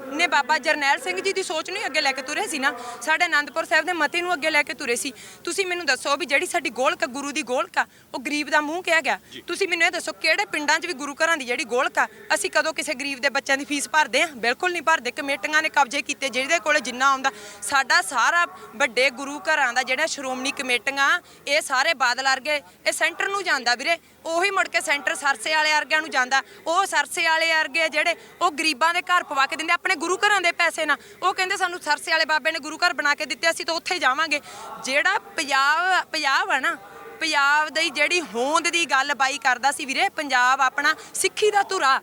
ਨੇ ਬਾਬਾ ਜਰਨੈਲ ਸਿੰਘ ਜੀ ਦੀ ਸੋਚ ਨੂੰ ਅੱਗੇ ਲੈ ਕੇ ਤੁਰੇ ਸੀ ਨਾ, ਸਾਡੇ ਆਨੰਦਪੁਰ ਸਾਹਿਬ ਦੇ ਮਤੇ ਨੂੰ ਅੱਗੇ ਲੈ ਕੇ ਤੁਰੇ ਸੀ। ਤੁਸੀਂ ਮੈਨੂੰ ਦੱਸੋ ਵੀ ਜਿਹੜੀ ਸਾਡੀ ਗੋਲਕ ਗੁਰੂ ਦੀ ਗੋਲਕ ਆ ਉਹ ਗਰੀਬ ਦਾ ਮੂੰਹ ਕਿਹਾ ਗਿਆ। ਤੁਸੀਂ ਮੈਨੂੰ ਇਹ ਦੱਸੋ ਕਿਹੜੇ ਪਿੰਡਾਂ 'ਚ ਵੀ ਗੁਰੂ ਘਰਾਂ ਦੀ ਜਿਹੜੀ ਗੋਲਕ ਆ ਅਸੀਂ ਕਦੋਂ ਕਿਸੇ ਗਰੀਬ ਦੇ ਬੱਚਿਆਂ ਦੀ ਫੀਸ ਭਰਦੇ ਆ? ਬਿਲਕੁਲ ਨਹੀਂ ਭਰਦੇ। ਕਮੇਟੀਆਂ ਨੇ ਕਬਜ਼ੇ ਕੀਤੇ, ਜਿਹਦੇ ਕੋਲੇ ਜਿੰਨਾ ਆਉਂਦਾ। ਸਾਡਾ ਸਾਰਾ ਵੱਡੇ ਗੁਰੂ ਘਰਾਂ ਦਾ ਜਿਹੜਾ ਸ਼੍ਰੋਮਣੀ ਕਮੇਟੀਆਂ ਇਹ ਸਾਰੇ ਬਾਦਲ ਵਰਗੇ ਇਹ ਸੈਂਟਰ ਨੂੰ ਜਾਂਦਾ ਵੀਰੇ, ਉਹੀ ਮੁੜ ਕੇ ਸੈਂਟਰ ਸਰਸੇ ਵਾਲੇ ਵਰਗਿਆਂ ਨੂੰ ਜਾਂਦਾ। ਉਹ ਸਰਸੇ ਵਾਲੇ ਵਰਗੇ ਜਿਹੜੇ ਉਹ ਗਰੀਬਾਂ ਦੇ ਘਰ ਪਵਾ ਕੇ ਦਿੰਦੇ ਆਪਣੇ ਗੁਰੂ ਘਰਾਂ ਦੇ ਪੈਸੇ ਨਾਲ। ਉਹ ਕਹਿੰਦੇ ਸਾਨੂੰ ਸਰਸੇ ਵਾਲੇ ਬਾਬੇ ਨੇ ਗੁਰੂ ਘਰ ਬਣਾ ਕੇ ਦਿੱਤੇ, ਅਸੀਂ ਤਾਂ ਉੱਥੇ ਜਾਵਾਂਗੇ। ਜਿਹੜਾ ਪੰਜਾਬ ਆ ਨਾ, ਪੰਜਾਬ ਦੀ ਜਿਹੜੀ ਹੋਂਦ ਦੀ ਗੱਲ ਬਾਈ ਕਰਦਾ ਸੀ ਵੀਰੇ, ਪੰਜਾਬ ਆਪਣਾ ਸਿੱਖੀ ਦਾ ਧੁਰਾ,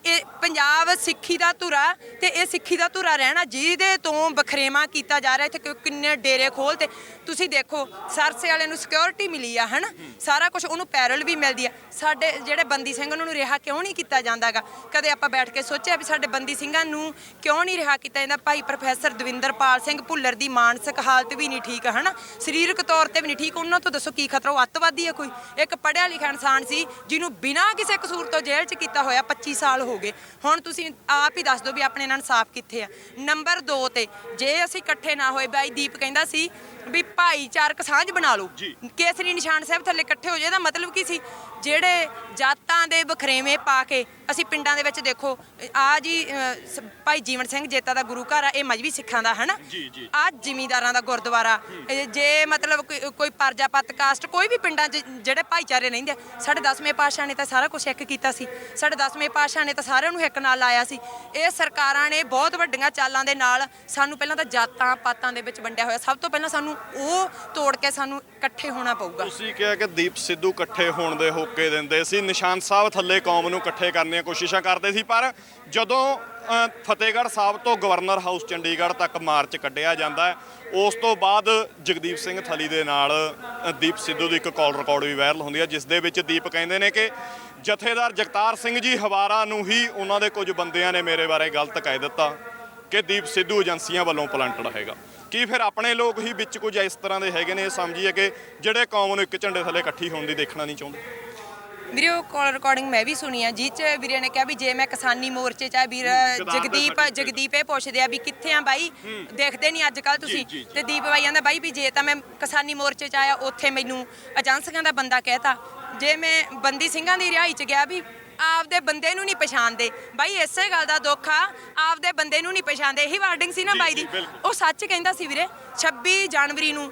ਇਹ ਪੰਜਾਬ ਸਿੱਖੀ ਦਾ ਧੁਰਾ ਤੇ ਇਹ ਸਿੱਖੀ ਦਾ ਧੁਰਾ ਰਹਿਣਾ, ਜਿਹਦੇ ਤੋਂ ਬਖਰੇਵਾ ਕੀਤਾ ਜਾ ਰਿਹਾ। ਇੱਥੇ ਕਿੰਨੇ ਡੇਰੇ ਖੋਲ੍ਹਤੇ ਤੁਸੀਂ ਦੇਖੋ। ਸਰਸੇ ਵਾਲੇ ਨੂੰ ਸਿਕਿਉਰਿਟੀ ਮਿਲੀ ਆ ਹਨਾ, ਸਾਰਾ ਕੁਝ ਉਹਨੂੰ ਪੈਰਲ ਵੀ ਮਿਲਦੀ ਆ। ਸਾਡੇ ਜਿਹੜੇ ਬੰਦੀ ਸਿੰਘ ਉਹਨਾਂ ਨੂੰ ਰਿਹਾ ਕਿਉਂ ਨਹੀਂ ਕੀਤਾ ਜਾਂਦਾਗਾ? ਕਦੇ ਆਪਾਂ ਬੈਠ ਕੇ ਸੋਚਿਆ ਵੀ ਸਾਡੇ ਬੰਦੀ ਸਿੰਘਾਂ ਨੂੰ ਕਿਉਂ ਨਹੀਂ ਰਿਹਾ ਕੀਤਾ ਜਾਂਦਾ? ਭਾਈ ਪ੍ਰੋਫੈਸਰ ਦਵਿੰਦਰਪਾਲ ਸਿੰਘ ਭੁੱਲਰ ਦੀ ਮਾਨਸਿਕ ਹਾਲਤ ਵੀ ਨਹੀਂ ਠੀਕ ਹਨਾ, ਸਰੀਰਕ ਤੌਰ ਤੇ ਵੀ ਨਹੀਂ ਠੀਕ। ਉਹਨਾਂ ਤੋਂ ਦੱਸੋ ਕੀ ਖਤਰਾ? ਉਹ ਅੱਤਵਾਦੀ ਆ ਕੋਈ? ਇੱਕ ਪੜ੍ਹਿਆ ਲਿਖਿਆ ਇਨਸਾਨ ਸੀ ਜਿਹਨੂੰ ਬਿਨਾਂ ਕਿਸੇ ਕਸੂਰ ਤੋਂ ਜੇਲ੍ਹ 'ਚ ਕੀਤਾ ਹੋਇਆ 25 ਸਾਲ ਹੋ ਗਏ। ਹੁਣ ਤੁਸੀਂ ਆਪ ਹੀ ਦੱਸ ਦਿਓ ਵੀ ਆਪਣੇ ਨਾਲ ਇਨਸਾਫ ਕਿੱਥੇ ਆ? ਨੰਬਰ 2 ਤੇ ਜੇ ਅਸੀਂ ਇਕੱਠੇ ਨਾ ਹੋਏ, ਬਾਈ ਦੀਪ ਕਹਿੰਦਾ ਸੀ ਵੀ ਭਾਈਚਾਰਕ ਸਾਂਝ ਬਣਾ ਲਓ, ਕੇਸਰੀ ਨਿਸ਼ਾਨ ਸਾਹਿਬ ਥੱਲੇ ਇਕੱਠੇ ਹੋ ਜਾਏ। ਇਹਦਾ ਮਤਲਬ ਕੀ ਸੀ? ਜਿਹੜੇ ਜਾਤਾਂ ਦੇ ਵਖਰੇਵੇਂ ਪਾ ਕੇ ਅਸੀਂ ਪਿੰਡਾਂ ਦੇ ਵਿੱਚ ਦੇਖੋ ਆ ਜੀ ਭਾਈ ਜੀਵਨ ਸਿੰਘ ਜੇਤਾ ਦਾ ਗੁਰੂ ਘਰ ਆ, ਇਹ ਮਜ਼੍ਹਬੀ ਸਿੱਖਾਂ ਦਾ ਹਨਾ, ਆ ਜ਼ਿਮੀਂਦਾਰਾਂ ਦਾ ਗੁਰਦੁਆਰਾ। ਜੇ ਮਤਲਬ ਕੋਈ ਪਰਜਾਪਤ ਕਾਸਟ ਕੋਈ ਵੀ ਪਿੰਡਾਂ 'ਚ ਜਿਹੜੇ ਭਾਈਚਾਰੇ ਰਹਿੰਦੇ, ਸਾਡੇ 10ਵੇਂ ਪਾਤਸ਼ਾਹ ਨੇ ਤਾਂ ਸਾਰਾ ਕੁਝ ਇੱਕ ਕੀਤਾ ਸੀ। ਸਾਡੇ 10ਵੇਂ ਪਾਤਸ਼ਾਹ ਨੇ ਤਾਂ ਸਾਰਿਆਂ ਨੂੰ ਇੱਕ ਨਾਲ ਲਾਇਆ ਸੀ। ਇਹ ਸਰਕਾਰਾਂ ਨੇ ਬਹੁਤ ਵੱਡੀਆਂ ਚਾਲਾਂ ਦੇ ਨਾਲ ਸਾਨੂੰ ਪਹਿਲਾਂ ਤਾਂ ਜਾਤਾਂ ਪਾਤਾਂ ਦੇ ਵਿੱਚ ਵੰਡਿਆ ਹੋਇਆ। ਸਭ ਤੋਂ ਪਹਿਲਾਂ ਸਾਨੂੰ ਉਹ ਤੋੜ ਕੇ ਸਾਨੂੰ ਇਕੱਠੇ ਹੋਣਾ ਪਊਗਾ। ਤੁਸੀਂ ਕਿਹਾ ਕਿ ਦੀਪ ਸਿੱਧੂ ਇਕੱਠੇ ਹੋਣ ਦੇ ਹੋਕੇ ਦਿੰਦੇ ਸੀ, ਨਿਸ਼ਾਨ ਸਾਹਿਬ ਥੱਲੇ ਕੌਮ ਨੂੰ ਇਕੱਠੇ ਕਰਨ ਦੀਆਂ ਕੋਸ਼ਿਸ਼ਾਂ ਕਰਦੇ ਸੀ, ਪਰ ਜਦੋਂ ਫਤਿਹਗੜ੍ਹ ਸਾਹਿਬ ਤੋਂ ਗਵਰਨਰ ਹਾਊਸ ਚੰਡੀਗੜ੍ਹ ਤੱਕ ਮਾਰਚ ਕੱਢਿਆ ਜਾਂਦਾ ਹੈ, ਉਸ ਤੋਂ ਬਾਅਦ ਜਗਦੀਪ ਸਿੰਘ ਥਲੀ ਦੇ ਨਾਲ ਦੀਪ ਸਿੱਧੂ ਦੀ ਇੱਕ ਕਾਲ ਰਿਕਾਰਡ ਵੀ ਵਾਇਰਲ ਹੁੰਦੀ ਹੈ, ਜਿਸ ਦੇ ਵਿੱਚ ਦੀਪ ਕਹਿੰਦੇ ਨੇ ਕਿ ਜਥੇਦਾਰ ਜਗਤਾਰ ਸਿੰਘ ਜੀ ਹਵਾਰਾ ਨੂੰ ਹੀ ਉਹਨਾਂ ਦੇ ਕੁਝ ਬੰਦਿਆਂ ਨੇ ਮੇਰੇ ਬਾਰੇ ਗਲਤ ਕਹਿ ਦਿੱਤਾ ਕਿ ਦੀਪ ਸਿੱਧੂ ਏਜੰਸੀਆਂ ਵੱਲੋਂ ਪਲਾਂਟਡ ਹੈਗਾ। ਕੀ ਫਿਰ ਆਪਣੇ ਲੋਕ ਹੀ ਵਿੱਚ ਕੁਝ ਇਸ ਤਰ੍ਹਾਂ ਦੇ ਹੈਗੇ ਨੇ, ਇਹ ਸਮਝੀਏ ਕਿ ਜਿਹੜੇ ਕੌਮ ਨੂੰ ਇੱਕ ਝੰਡੇ ਥੱਲੇ ਇਕੱਠੀ ਹੋਣ ਦੀ ਦੇਖਣਾ ਨਹੀਂ ਚਾਹੁੰਦੇ? ਵੀਰੇ ਉਹ ਕਾਲ ਰਿਕਾਰਡਿੰਗ ਮੈਂ ਵੀ ਸੁਣੀ ਆ, ਜਿਹ 'ਚ ਵੀਰੇ ਨੇ ਕਿਹਾ ਵੀ ਜੇ ਮੈਂ ਕਿਸਾਨੀ ਮੋਰਚੇ 'ਚ ਆ ਵੀਰ ਜਗਦੀਪ ਇਹ ਪੁੱਛਦੇ ਆ ਵੀ ਕਿੱਥੇ ਆ ਬਾਈ, ਦੇਖਦੇ ਨਹੀਂ ਅੱਜ ਕੱਲ ਤੁਸੀਂ। ਤੇ ਦੀਪ ਬਾਈ ਕਹਿੰਦਾ ਬਾਈ ਵੀ ਜੇ ਤਾਂ ਮੈਂ ਕਿਸਾਨੀ ਮੋਰਚੇ 'ਚ ਆਇਆ ਉੱਥੇ ਮੈਨੂੰ ਏਜੰਸੀਆਂ ਦਾ ਬੰਦਾ ਕਹਿਤਾ, ਜੇ ਮੈਂ ਬੰਦੀ ਸਿੰਘਾਂ ਦੀ ਰਿਹਾਈ 'ਚ ਗਿਆ ਵੀ ਆਪਦੇ ਬੰਦੇ ਨੂੰ ਨਹੀਂ ਪਛਾਣਦੇ। ਬਾਈ ਇਸੇ ਗੱਲ ਦਾ ਦੁੱਖ ਆ, ਆਪਦੇ ਬੰਦੇ ਨੂੰ ਨਹੀਂ ਪਛਾਣਦੇ। ਇਹੀ ਵਾਰਡਿੰਗ ਸੀ ਨਾ ਬਾਈ ਦੀ, ਉਹ ਸੱਚ ਕਹਿੰਦਾ ਸੀ ਵੀਰੇ। 26 ਜਨਵਰੀ ਨੂੰ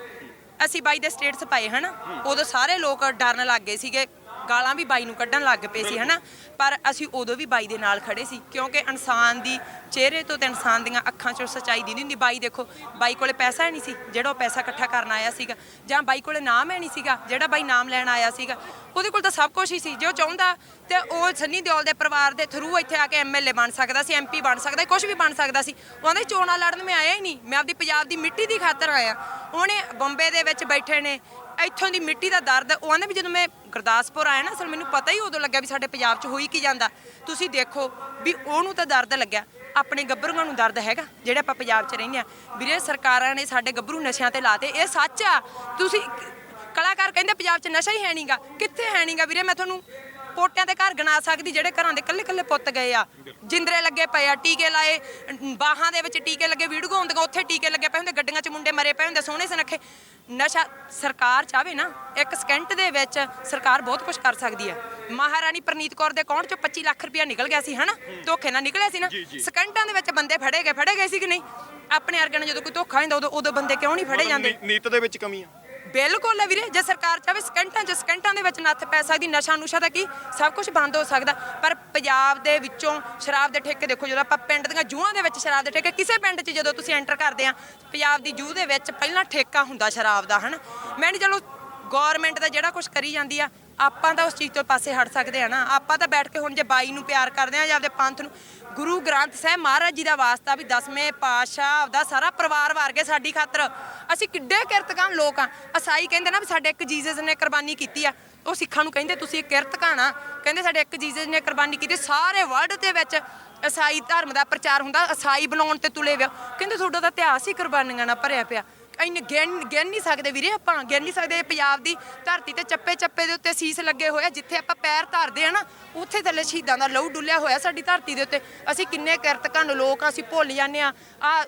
ਅਸੀਂ ਬਾਈ ਦੇ ਸਟੇਟਸ ਪਾਏ ਹਨਾ, ਉਦੋਂ ਸਾਰੇ ਲੋਕ ਡਰਨ ਲੱਗ ਗਏ ਸੀਗੇ, ਗਾਲਾਂ ਵੀ ਬਾਈ ਨੂੰ ਕੱਢਣ ਲੱਗ ਪਏ ਸੀ ਹਨਾ, ਪਰ ਅਸੀਂ ਉਦੋਂ ਵੀ ਬਾਈ ਦੇ ਨਾਲ ਖੜੇ ਸੀ, ਕਿਉਂਕਿ ਇਨਸਾਨ ਦੀ ਚਿਹਰੇ ਤੋਂ ਤੇ ਇਨਸਾਨ ਦੀਆਂ ਅੱਖਾਂ 'ਚੋਂ ਸੱਚਾਈ ਦੀ ਨਹੀਂ ਹੁੰਦੀ। ਬਾਈ ਦੇਖੋ, ਬਾਈ ਕੋਲੇ ਪੈਸਾ ਹੈ ਨਹੀਂ ਸੀ ਜਿਹੜਾ ਉਹ ਪੈਸਾ ਇਕੱਠਾ ਕਰਨ ਆਇਆ ਸੀਗਾ, ਜਾਂ ਬਾਈ ਕੋਲੇ ਨਾਮ ਹੈ ਨਹੀਂ ਸੀਗਾ ਜਿਹੜਾ ਬਾਈ ਨਾਮ ਲੈਣ ਆਇਆ ਸੀਗਾ। ਉਹਦੇ ਕੋਲ ਤਾਂ ਸਭ ਕੁਝ ਹੀ ਸੀ। ਜੇ ਉਹ ਚਾਹੁੰਦਾ ਤੇ ਉਹ ਸੰਨੀ ਦਿਓਲ ਦੇ ਪਰਿਵਾਰ ਦੇ ਥਰੂ ਇੱਥੇ ਆ ਕੇ ਐਮਐਲਏ ਬਣ ਸਕਦਾ ਸੀ, ਐਮਪੀ ਬਣ ਸਕਦਾ, ਕੁਝ ਵੀ ਬਣ ਸਕਦਾ ਸੀ। ਉਹ ਆਂਦੇ ਚੋਣਾਂ ਲੜਨ ਮੈਂ ਆਇਆ ਹੀ ਨਹੀਂ, ਮੈਂ ਆਪਦੀ ਪੰਜਾਬ ਦੀ ਮਿੱਟੀ ਦੀ ਖਾਤਰ ਆਇਆ। ਉਹਨੇ ਬੰਬੇ ਦੇ ਵਿੱਚ ਬੈਠੇ ਨੇ, ਇੱਥੋਂ ਦੀ ਮਿੱਟੀ ਦਾ ਦਰਦ। ਉਹ ਆਂਦੇ ਵੀ ਜਦੋਂ ਮੈਂ ਗੁਰਦਾਸਪੁਰ ਆਇਆ ਨਾ, ਅਸਲ ਮੈਨੂੰ ਪਤਾ ਹੀ ਉਦੋਂ ਲੱਗਿਆ ਵੀ ਸਾਡੇ ਪੰਜਾਬ 'ਚ ਹੋਈ ਕੀ ਜਾਂਦਾ। ਤੁਸੀਂ ਦੇਖੋ ਵੀ ਉਹਨੂੰ ਤਾਂ ਦਰਦ ਲੱਗਿਆ, ਆਪਣੇ ਗੱਭਰੂਆਂ ਨੂੰ ਦਰਦ ਹੈਗਾ ਜਿਹੜੇ ਆਪਾਂ ਪੰਜਾਬ 'ਚ ਰਹਿੰਦੇ ਆ। ਵੀਰੇ ਸਰਕਾਰਾਂ ਨੇ ਸਾਡੇ ਗੱਭਰੂ ਨਸ਼ਿਆਂ ਤੇ ਲਾਤੇ, ਇਹ ਸੱਚ ਆ। ਤੁਸੀਂ ਕਲਾਕਾਰ ਕਹਿੰਦੇ ਪੰਜਾਬ 'ਚ ਨਸ਼ਾ ਹੀ ਹੈ ਨਹੀਂਗਾ, ਕਿੱਥੇ ਹੈ ਨਹੀਂਗਾ ਵੀਰੇ? ਮੈਂ ਤੁਹਾਨੂੰ ਪੋਟਿਆਂ ਦੇ ਘਰ ਗਿਣਾ ਸਕਦੀ ਜਿਹੜੇ ਘਰਾਂ ਦੇ ਕੱਲੇ ਕੱਲੇ ਪੁੱਤ ਗਏ ਆ, ਜਿੰਦਰੇ ਲੱਗੇ ਪਏ ਆ, ਟੀਕੇ ਲਾਏ, ਬਾਹਾਂ ਦੇ ਵਿੱਚ ਟੀਕੇ ਲੱਗੇ, ਵੀਡੀਓ ਹੁੰਦੀਆਂ ਉੱਥੇ ਟੀਕੇ ਲੱਗੇ ਪਏ ਹੁੰਦੇ, ਗੱਡੀਆਂ 'ਚ ਮੁੰਡੇ ਮਰੇ ਪਏ ਹੁੰਦੇ ਸੋਹਣੇ ਸੁਨੱਖੇ। ਨਸ਼ਾ ਸਰਕਾਰ ਚਾਹਵੇ ਨਾ, ਇੱਕ ਸਕਿੰਟ ਦੇ ਵਿੱਚ ਸਰਕਾਰ ਬਹੁਤ ਕੁਝ ਕਰ ਸਕਦੀ ਹੈ। ਮਹਾਰਾਣੀ ਪ੍ਰਨੀਤ ਕੌਰ ਦੇ ਅਕਾਊਂਟ 'ਚੋਂ 25 ਲੱਖ ਰੁਪਇਆ ਨਿਕਲ ਗਿਆ ਸੀ ਹਨਾ, ਧੋਖੇ ਨਾਲ ਨਿਕਲਿਆ ਸੀ ਨਾ। ਸਕਿੰਟਾਂ ਦੇ ਵਿੱਚ ਬੰਦੇ ਫੜੇ ਗਏ ਸੀ ਕਿ ਨਹੀਂ? ਆਪਣੇ ਵਰਗਿਆਂ ਨਾਲ ਜਦੋਂ ਕੋਈ ਧੋਖਾ ਹੁੰਦਾ ਉਦੋਂ ਬੰਦੇ ਕਿਉਂ ਨਹੀਂ ਫੜੇ ਜਾਂਦੇ? ਨੀਤ ਦੇ ਵਿੱਚ ਕਮੀ ਆ ਬਿਲਕੁਲ ਹੈ ਵੀਰੇ। ਜੇ ਸਰਕਾਰ ਚਾਹਵੇ ਸਕਿੰਟਾਂ ਦੇ ਵਿੱਚ ਨੱਥ ਪੈ ਸਕਦੀ। ਨਸ਼ਾ ਦਾ ਕੀ ਸਭ ਕੁਝ ਬੰਦ ਹੋ ਸਕਦਾ, ਪਰ ਪੰਜਾਬ ਦੇ ਵਿੱਚੋਂ ਸ਼ਰਾਬ ਦੇ ਠੇਕੇ ਦੇਖੋ। ਜਦੋਂ ਆਪਾਂ ਪਿੰਡ ਦੀਆਂ ਜੂਹਾਂ ਦੇ ਵਿੱਚ ਸ਼ਰਾਬ ਦੇ ਠੇਕੇ, ਕਿਸੇ ਪਿੰਡ 'ਚ ਜਦੋਂ ਤੁਸੀਂ ਐਂਟਰ ਕਰਦੇ ਆ, ਪੰਜਾਬ ਦੀ ਜੂਹ ਦੇ ਵਿੱਚ ਪਹਿਲਾਂ ਠੇਕਾ ਹੁੰਦਾ ਸ਼ਰਾਬ ਦਾ ਹਨਾ। ਮੈਂ ਨਹੀਂ, ਚਲੋ ਗੌਰਮੈਂਟ ਦਾ ਜਿਹੜਾ ਕੁਝ ਕਰੀ ਜਾਂਦੀ ਆ, ਆਪਾਂ ਤਾਂ ਉਸ ਚੀਜ਼ ਤੋਂ ਪਾਸੇ ਹਟ ਸਕਦੇ ਆ ਨਾ। ਆਪਾਂ ਤਾਂ ਬੈਠ ਕੇ ਹੁਣ ਜੇ ਬਾਈ ਨੂੰ ਪਿਆਰ ਕਰਦੇ ਆ ਜਾਂ ਆਪਦੇ ਪੰਥ ਨੂੰ, ਗੁਰੂ ਗ੍ਰੰਥ ਸਾਹਿਬ ਮਹਾਰਾਜ ਜੀ ਦਾ ਵਾਸਤਾ ਵੀ 10ਵੇਂ ਪਾਤਸ਼ਾਹ ਆਪਦਾ ਸਾਰਾ ਪਰਿਵਾਰ ਵਾਰ ਕੇ ਸਾਡੀ ਖਾਤਰ। ਅਸੀਂ ਕਿੱਡੇ ਕਿਰਤਕਾਨ ਲੋਕ ਆ। ਈਸਾਈ ਕਹਿੰਦੇ ਨਾ ਵੀ ਸਾਡੇ ਇੱਕ ਜੀਸਸ ਨੇ ਕੁਰਬਾਨੀ ਕੀਤੀ ਆ, ਉਹ ਸਿੱਖਾਂ ਨੂੰ ਕਹਿੰਦੇ ਤੁਸੀਂ ਕਿਰਤਕਾਨ ਆ। ਕਹਿੰਦੇ ਸਾਡੇ ਇੱਕ ਜੀਸਸ ਨੇ ਕੁਰਬਾਨੀ ਕੀਤੀ। ਸਾਰੇ ਵਰਲਡ ਦੇ ਵਿੱਚ ਈਸਾਈ ਧਰਮ ਦਾ ਪ੍ਰਚਾਰ ਹੁੰਦਾ, ਈਸਾਈ ਬਣਾਉਣ ਤੇ ਤੁਲੇ ਵੇ। ਕਹਿੰਦੇ ਤੁਹਾਡਾ ਤਾਂ ਇਤਿਹਾਸ ਹੀ ਕੁਰਬਾਨੀਆਂ ਨਾਲ ਭਰਿਆ ਪਿਆ। ਇੰਨੇ ਗਿਣ ਨਹੀਂ ਸਕਦੇ ਵੀਰੇ, ਆਪਾਂ ਗਿਣ ਨਹੀਂ ਸਕਦੇ। ਪੰਜਾਬ ਦੀ ਧਰਤੀ ਤੇ ਚੱਪੇ ਚੱਪੇ ਦੇ ਉੱਤੇ ਸੀਸ ਲੱਗੇ ਹੋਏ ਆ, ਜਿੱਥੇ ਆਪਾਂ ਪੈਰ ਧਰਦੇ ਆ ਨਾ ਉੱਥੇ ਥੱਲੇ ਸ਼ਹੀਦਾਂ ਦਾ ਲਹੂ ਡੁੱਲਿਆ ਹੋਇਆ ਸਾਡੀ ਧਰਤੀ ਦੇ ਉੱਤੇ। ਅਸੀਂ ਕਿੰਨੇ ਕਿਰਤਕੰਡ ਲੋਕ ਆ, ਅਸੀਂ ਭੁੱਲ ਜਾਂਦੇ ਆ।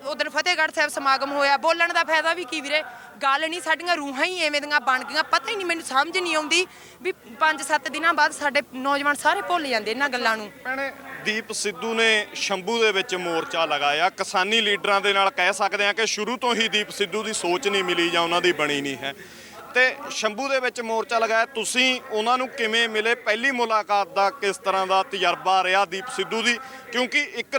ਉਧਰ ਫਤਿਹਗੜ੍ਹ ਸਾਹਿਬ ਸਮਾਗਮ ਹੋਇਆ, ਬੋਲਣ ਦਾ ਫਾਇਦਾ ਵੀ ਕੀ ਵੀਰੇ, ਗੱਲ ਨਹੀਂ, ਸਾਡੀਆਂ ਰੂਹਾਂ ਹੀ ਐਵੇਂ ਦੀਆਂ ਬਣ ਗਈਆਂ। ਪਤਾ ਹੀ ਨਹੀਂ, ਮੈਨੂੰ ਸਮਝ ਨਹੀਂ ਆਉਂਦੀ ਵੀ 5-7 ਦਿਨਾਂ ਬਾਅਦ ਸਾਡੇ ਨੌਜਵਾਨ ਸਾਰੇ ਭੁੱਲ ਜਾਂਦੇ ਇਹਨਾਂ ਗੱਲਾਂ ਨੂੰ। ਭੈਣੇ, ਦੀਪ ਸਿੱਧੂ ਨੇ ਸ਼ੰਭੂ ਦੇ ਵਿੱਚ ਮੋਰਚਾ ਲਗਾਇਆ। ਕਿਸਾਨੀ ਲੀਡਰਾਂ ਦੇ ਨਾਲ ਕਹਿ ਸਕਦੇ ਹਾਂ ਕਿ ਸ਼ੁਰੂ ਤੋਂ ਹੀ ਦੀਪ ਸਿੱਧੂ ਦੀ ਸੋਚ ਨਹੀਂ ਮਿਲੀ ਜਾਂ ਉਹਨਾਂ ਦੀ ਬਣੀ ਨਹੀਂ ਹੈ, ਤੇ ਸ਼ੰਭੂ ਦੇ ਵਿੱਚ ਮੋਰਚਾ ਲਗਾਇਆ। ਤੁਸੀਂ ਉਹਨਾਂ ਨੂੰ ਕਿਵੇਂ ਮਿਲੇ? ਪਹਿਲੀ ਮੁਲਾਕਾਤ ਦਾ ਕਿਸ ਤਰ੍ਹਾਂ ਦਾ ਤਜਰਬਾ ਰਿਹਾ ਦੀਪ ਸਿੱਧੂ ਦੀ? ਕਿਉਂਕਿ ਇੱਕ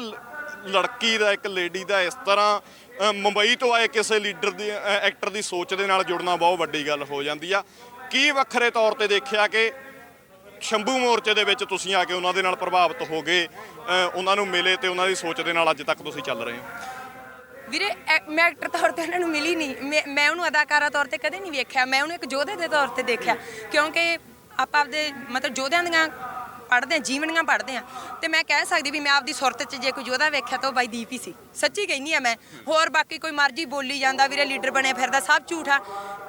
ਲੜਕੀ ਦਾ, ਇੱਕ ਲੇਡੀ ਦਾ ਇਸ ਤਰ੍ਹਾਂ ਮੁੰਬਈ ਤੋਂ ਆਏ ਕਿਸੇ ਲੀਡਰ ਦੀ, ਐਕਟਰ ਦੀ ਸੋਚ ਦੇ ਨਾਲ ਜੁੜਨਾ ਬਹੁਤ ਵੱਡੀ ਗੱਲ ਹੋ ਜਾਂਦੀ ਆ। ਕੀ ਵੱਖਰੇ ਤੌਰ ਤੇ ਦੇਖਿਆ ਕਿ ਸ਼ੰਭੂ ਮੋਰਚੇ ਦੇ ਵਿੱਚ ਤੁਸੀਂ ਆ ਕੇ ਉਹਨਾਂ ਦੇ ਨਾਲ ਪ੍ਰਭਾਵਿਤ ਹੋ ਗਏ, ਉਹਨਾਂ ਨੂੰ ਮਿਲੇ ਤੇ ਉਹਨਾਂ ਦੀ ਸੋਚ ਦੇ ਨਾਲ ਅੱਜ ਤੱਕ ਤੁਸੀਂ ਚੱਲ ਰਹੇ ਹੋ? ਵੀਰੇ ਮੈਂ ਐਕਟਰ ਤੌਰ ਤੇ ਉਹਨਾਂ ਨੂੰ ਮਿਲੀ ਨਹੀਂ, ਮੈਂ ਉਹਨੂੰ ਅਦਾਕਾਰਾ ਤੌਰ ਤੇ ਕਦੇ ਨਹੀਂ ਵੇਖਿਆ। ਮੈਂ ਉਹਨੂੰ ਇੱਕ ਯੋਧੇ ਦੇ ਤੌਰ ਤੇ ਦੇਖਿਆ, ਕਿਉਂਕਿ ਆਪਾਂ ਆਪਦੇ ਮਤਲਬ ਯੋਧਿਆਂ ਦੀਆਂ ਪੜ੍ਹਦੇ ਹਾਂ, ਜੀਵਨੀਆਂ ਪੜ੍ਹਦੇ ਹਾਂ, ਤੇ ਮੈਂ ਕਹਿ ਸਕਦੀ ਵੀ ਮੈਂ ਆਪਦੀ ਸੁਰਤ 'ਚ ਜੇ ਕੋਈ ਯੋਧਾ ਵੇਖਿਆ ਤਾਂ ਉਹ ਬਾਈ ਦੀਪ ਹੀ ਸੀ। ਸੱਚੀ ਕਹਿੰਦੀ ਆ ਮੈਂ। ਹੋਰ ਬਾਕੀ ਕੋਈ ਮਰਜ਼ੀ ਬੋਲੀ ਜਾਂਦਾ ਵੀਰੇ, ਲੀਡਰ ਬਣਿਆ ਫਿਰਦਾ, ਸਭ ਝੂਠਾ।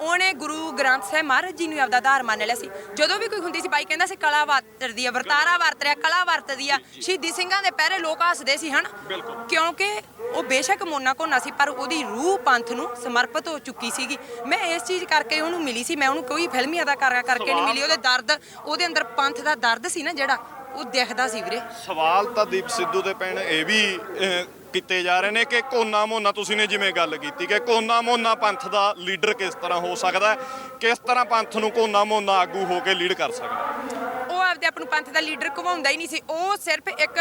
ਉਹਨੇ ਗੁਰੂ ਗ੍ਰੰਥ ਸਾਹਿਬ ਮਹਾਰਾਜ ਜੀ ਨੂੰ ਆਪਦਾ ਆਧਾਰ ਮੰਨ ਲਿਆ ਸੀ। ਜਦੋਂ ਵੀ ਕੋਈ ਹੁੰਦੀ ਸੀ ਬਾਈ ਕਹਿੰਦਾ ਸੀ ਕਲਾ ਵਰਤਦੀ ਆ, ਵਰਤਾਰਾ ਵਰਤ ਰਿਹਾ, ਕਲਾ ਵਰਤਦੀ ਆ। ਸ਼ਹੀਦੀ ਸਿੰਘਾਂ ਦੇ ਪਹਿਰੇ ਲੋਕ ਹੱਸਦੇ ਸੀ ਹਨ, ਕਿਉਂਕਿ ਉਹ ਬੇਸ਼ੱਕ ਮੋਨਾ ਘੋਨਾ ਸੀ ਪਰ ਉਹਦੀ ਰੂਹ ਪੰਥ ਨੂੰ ਸਮਰਪਿਤ ਹੋ ਚੁੱਕੀ ਸੀਗੀ। ਮੈਂ ਇਸ ਚੀਜ਼ ਕਰਕੇ ਉਹਨੂੰ ਮਿਲੀ ਸੀ, ਮੈਂ ਉਹਨੂੰ ਕੋਈ ਫਿਲਮੀ ਅਦਾਕਾਰਾ ਕਰਕੇ ਨਹੀਂ ਮਿਲੀ। ਉਹਦੇ ਦਰਦ, ਉਹਦੇ ਅੰਦਰ ਪੰਥ ਦਾ ਦਰਦ ਸੀ ਨਾ ਜਿਹੜਾ, ਉਹ ਦਿਖਦਾ ਸੀ ਵੀਰੇ। ਸਵਾਲ ਤਾਂ ਦੀਪ ਸਿੱਧੂ ਦੇ ਪੈਣ ਇਹ ਵੀ ਕੀਤੇ ਜਾ ਰਹੇ ਨੇ ਕਿ ਕੋਨਾ ਮੋਨਾ, ਤੁਸੀਂ ਨੇ ਜਿਵੇਂ ਗੱਲ ਕੀਤੀ ਕਿ ਕੋਨਾ ਮੋਨਾ ਪੰਥ ਦਾ ਲੀਡਰ ਕਿਸ ਤਰ੍ਹਾਂ ਹੋ ਸਕਦਾ, ਕਿਸ ਤਰ੍ਹਾਂ ਪੰਥ ਨੂੰ ਕੋਨਾ ਮੋਨਾ ਆਗੂ ਹੋ ਕੇ ਲੀਡ ਕਰ ਸਕਦਾ? ਉਹ ਆਪਦੇ ਆਪ ਨੂੰ ਪੰਥ ਦਾ ਲੀਡਰ ਘਵਾਉਂਦਾ ਹੀ ਨਹੀਂ ਸੀ। ਉਹ ਸਿਰਫ ਇੱਕ